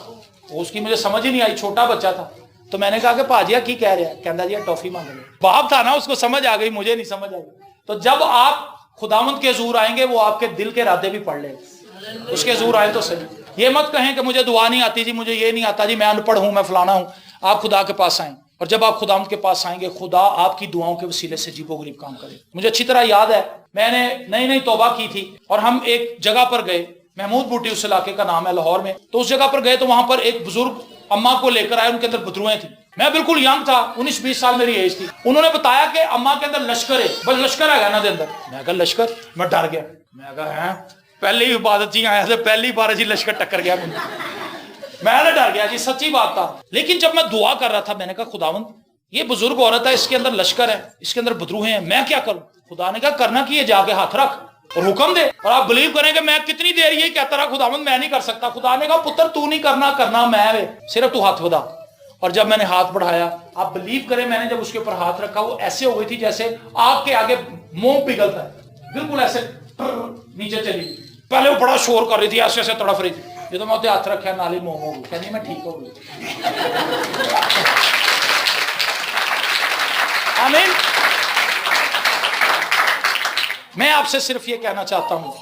[SPEAKER 1] اس کی مجھے سمجھ ہی نہیں آئی، چھوٹا بچہ تھا، تو میں نے کہا کہ پاجیا کی کہہ رہے ہیں؟ کہندا جی ٹافی مانگ رہے ہیں۔ باپ تھا نا، اس کو سمجھ آ گئی، مجھے نہیں سمجھ آئی۔ تو جب آپ خداوند کے حضور آئیں گے وہ آپ کے دل کے ارادے بھی پڑھ لے گا، اس کے حضور آئے تو صحیح۔ یہ مت کہیں کہ مجھے دعا نہیں آتی جی، مجھے یہ نہیں آتا جی، میں ان پڑھ ہوں، میں فلانا ہوں۔ آپ خدا کے پاس آئیں، اور جب آپ خداوند کے پاس آئیں گے خدا آپ کی دعاؤں کے وسیلے سے عجیب و غریب کام کرے۔ مجھے اچھی طرح یاد ہے، میں نے نئی توبہ کی تھی اور ہم ایک جگہ پر گئے، محمود بوٹی اس علاقے کا نام ہے، لاہور میں۔ تو اس جگہ پر گئے تو وہاں پر ایک بزرگ اماں کو لے کر آئے، ان کے اندر بدروئیں تھیں۔ میں بالکل ینگ تھا، 19-20 سال میری ایج تھی۔ انہوں نے بتایا کہ اماں کے اندر لشکر ہے، بس لشکر ہے نا دے اندر۔ میں کہا لشکر؟ میں ڈر گیا، میں کہا ہیں پہلی عبادت جی آیا تھا، پہلی بار جی لشکر ٹکر گیا مجھے، میں نے ڈر گیا جی، سچی بات تھا۔ لیکن جب میں دعا کر رہا تھا میں نے کہا خداوند یہ بزرگ عورت ہے، اس کے اندر لشکر ہے، اس کے اندر بدروہیں ہیں، میں کیا کروں؟ خدا نے کہا کرنا کی ہے، جا کے ہاتھ رکھ اور حکم دے۔ اور آپ بلیو کریں کہ میں کتنی دیر یہی کہتا رہا خداوند میں نہیں کر سکتا۔ خدا نے کہا پتر تو نہیں کرنا میں ہے، صرف تو ہاتھ بڑھا۔ اور جب میں نے ہاتھ بڑھایا، آپ بلیو کریں میں نے جب اس کے اوپر ہاتھ رکھا وہ ایسے ہو گئی تھی جیسے آگ کے آگے موم پگھلتا ہے، بالکل ایسے نیچے چلی گئی۔ پہلے وہ بڑا شور کر رہی تھی، ایسے ایسے تڑپ رہی تھی، یہ تو میں اسے ہاتھ رکھا نالی موم ہو گئی، کہنی میں ٹھیک ہو گئی۔ آمین۔ میں آپ سے صرف یہ کہنا چاہتا ہوں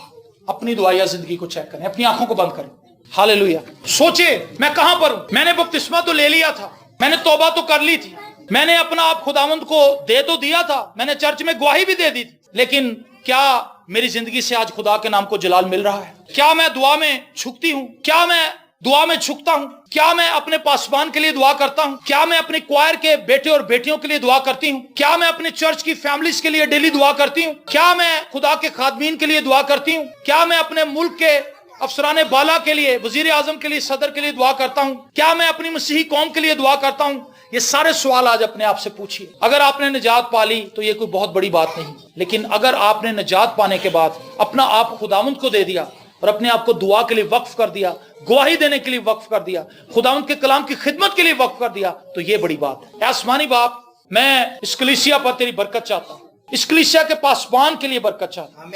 [SPEAKER 1] اپنی دعائیا زندگی کو چیک کریں، اپنی آنکھوں کو بند کریں۔ ہاللیلویا۔ سوچے میں کہاں پر ہوں؟ میں نے بپتسمہ تو لے لیا تھا، میں نے توبہ تو کر لی تھی، میں نے اپنا آپ خداوند کو دے تو دیا تھا، میں نے چرچ میں گواہی بھی دے دی تھی، لیکن کیا میری زندگی سے آج خدا کے نام کو جلال مل رہا ہے؟ کیا میں دعا میں جھکتی ہوں؟ کیا میں دعا میں جھکتا ہوں؟ کیا میں اپنے پاسبان کے لیے دعا کرتا ہوں؟ کیا میں اپنے کوائر کے بیٹے اور بیٹیوں کے لیے دعا کرتی ہوں؟ کیا میں اپنے چرچ کی فیملیز کے لیے ڈیلی دعا کرتی ہوں؟ کیا میں خدا کے خادمین کے لیے دعا کرتی ہوں؟ کیا میں اپنے ملک کے افسران بالا کے لیے، وزیر اعظم کے لیے، صدر کے لیے دعا کرتا ہوں؟ کیا میں اپنی مسیحی قوم کے لیے دعا کرتا ہوں؟ یہ سارے سوال آج اپنے آپ سے پوچھیے۔ اگر آپ نے نجات پا لی تو یہ کوئی بہت بڑی بات نہیں، لیکن اگر آپ نے نجات پانے کے بعد اپنا آپ خداوند کو دے دیا اور اپنے آپ کو دعا کے لیے وقف کر دیا، گواہی دینے کے لیے وقف کر دیا، خداوند کے کلام کی خدمت کے لیے وقف کر دیا، تو یہ بڑی بات ہے۔ اے آسمانی باپ، میں اس کلیسیا پر تیری برکت چاہتا ہوں، اس کلیسیا کے پاسبان کے لیے برکت چاہتا ہوں،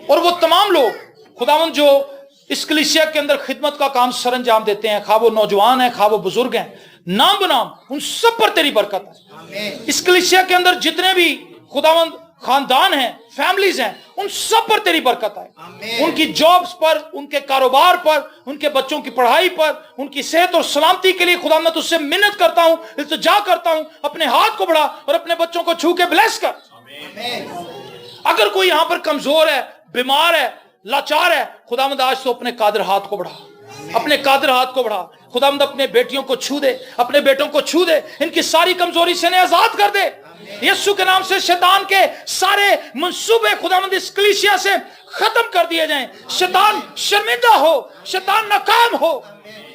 [SPEAKER 1] اور وہ تمام لوگ خداوند جو اس کلیسیا کے اندر خدمت کا کام سر انجام دیتے ہیں، خواہ وہ نوجوان ہیں، خواہ وہ بزرگ ہیں، نام بنام ان سب پر تیری برکت ہے۔ اس کلیسیا کے اندر جتنے بھی خداوند خاندان ہیں، فیملیز ہیں، ان سب پر تیری برکت ہے، ان کی جابز پر، ان کے کاروبار پر، ان کے بچوں کی پڑھائی پر، ان کی صحت اور سلامتی کے لیے خدا میں تجھ سے منت کرتا ہوں، التجا کرتا ہوں، اپنے ہاتھ کو بڑھا اور اپنے بچوں کو چھو کے بلیس کر۔ اگر کوئی یہاں پر کمزور ہے، بیمار ہے، لاچار ہے، خداوند آج تو اپنے قادر ہاتھ کو بڑھا، اپنے قادر ہاتھ کو بڑھا۔ خداوند اپنے بیٹیوں کو چھو دے، اپنے بیٹوں کو چھو دے، ان کی ساری کمزوری سے انہیں آزاد کر دے۔ یسوع کے نام سے شیطان کے سارے منصوبے خداوند اس کلیسیا سے ختم کر دیے جائیں، شیطان شرمندہ ہو، شیطان ناکام ہو،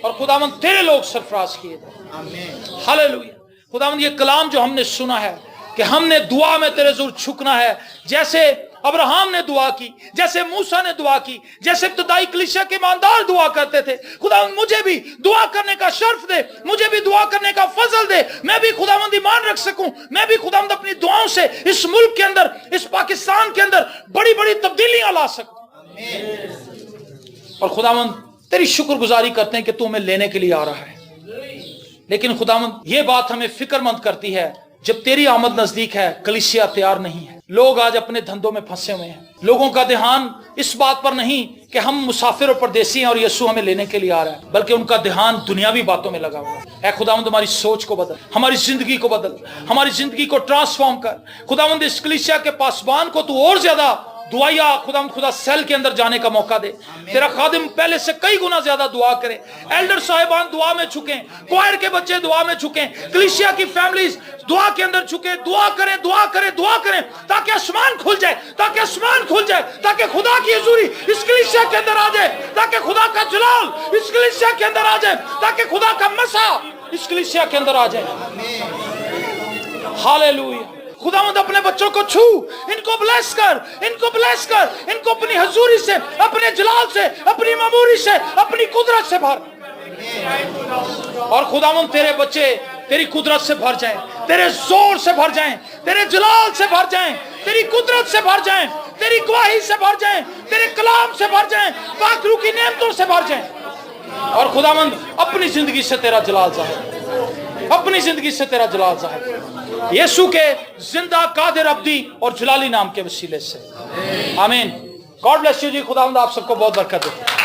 [SPEAKER 1] اور خداوند تیرے لوگ سرفراز کیے جائیں۔ ہاللیلویا۔ خداوند یہ کلام جو ہم نے سنا ہے کہ ہم نے دعا میں تیرے حضور جھکنا ہے، جیسے अब्राहम ने दुआ की, जैसे मूसा ने दुआ की, जैसे इब्तदाई कलीसिया के ईमानदार दुआ करते थे, खुदावंद मुझे भी दुआ करने का शर्फ दे, मुझे भी दुआ करने का फजल दे, मैं भी खुदावंद ईमान रख सकूं, मैं भी खुदावंद अपनी दुआओं से इस मुल्क के अंदर, इस पाकिस्तान के अंदर बड़ी बड़ी तब्दीलियां ला सकूं। और खुदावंद तेरी शुक्रगुजारी करते हैं कि तू हमें लेने के लिए आ रहा है। लेकिन खुदावंद ये बात हमें फिक्रमंद करती है, जब तेरी आमद नजदीक है कलीसिया तैयार नहीं है। लोग आज अपने धंधों में फंसे हुए हैं, लोगों का ध्यान इस बात पर नहीं कि हम मुसाफिर और परदेसी हैं और यीशु हमें लेने के लिए आ रहा है, बल्कि उनका ध्यान दुनियावी बातों में लगा हुआ है। ऐ खुदावंद हमारी सोच को बदल, हमारी जिंदगी को बदल, हमारी जिंदगी को ट्रांसफॉर्म कर। खुदावंद इस कलीसिया के पासबान को तू और ज्यादा दुआया खुदावंद खुदा सेल के अंदर जाने का मौका दे। तेरा खादिम पहले से कई गुना ज्यादा दुआ करे। एल्डर साहिबान दुआ में झुके, क्वायर के बच्चे दुआ में झुके, कलीसिया की फैमिलीज दुआ के अंदर झुके। दुआ करें, दुआ करें, दुआ करें, ताकि आसमान खुल जाए, ताकि आसमान खुल जाए, ताकि खुदा की हुजूरी इस कलीसिया के अंदर आ जाए, ताकि खुदा का जलाल इस कलीसिया के अंदर आ जाए, ताकि खुदा का मसा इस कलीसिया के अंदर आ जाए। हालेलुया। खुदावंद अपने बच्चों को छू, इनको ब्लेस कर, इनको ब्लेस कर, इनको अपनी हजूरी से, अपने जलाल से, अपनी ममूरी से, अपनी कुदरत से भर। और खुदावंद तेरे बच्चे तेरी कुदरत से भर जाएं, तेरे जोर से भर जाएं, तेरे जलाल से भर जाएं, तेरी कुदरत से भर जाएं, तेरी गवाही से भर जाएं, तेरे कलाम से भर जाएं, पाक रूह की नेमतों से भर जाएं। और खुदावंद अपनी जिंदगी से तेरा जलाल ज़ाहिर, अपनी जिंदगी से तेरा जलाल ज़ाहिर यीशु के जिंदा कादिर अब्दी और जलाली नाम के वसीले से। आमीन। गॉड ब्लेस यू जी। खुदावंद आप सबको बहुत बरकत दे।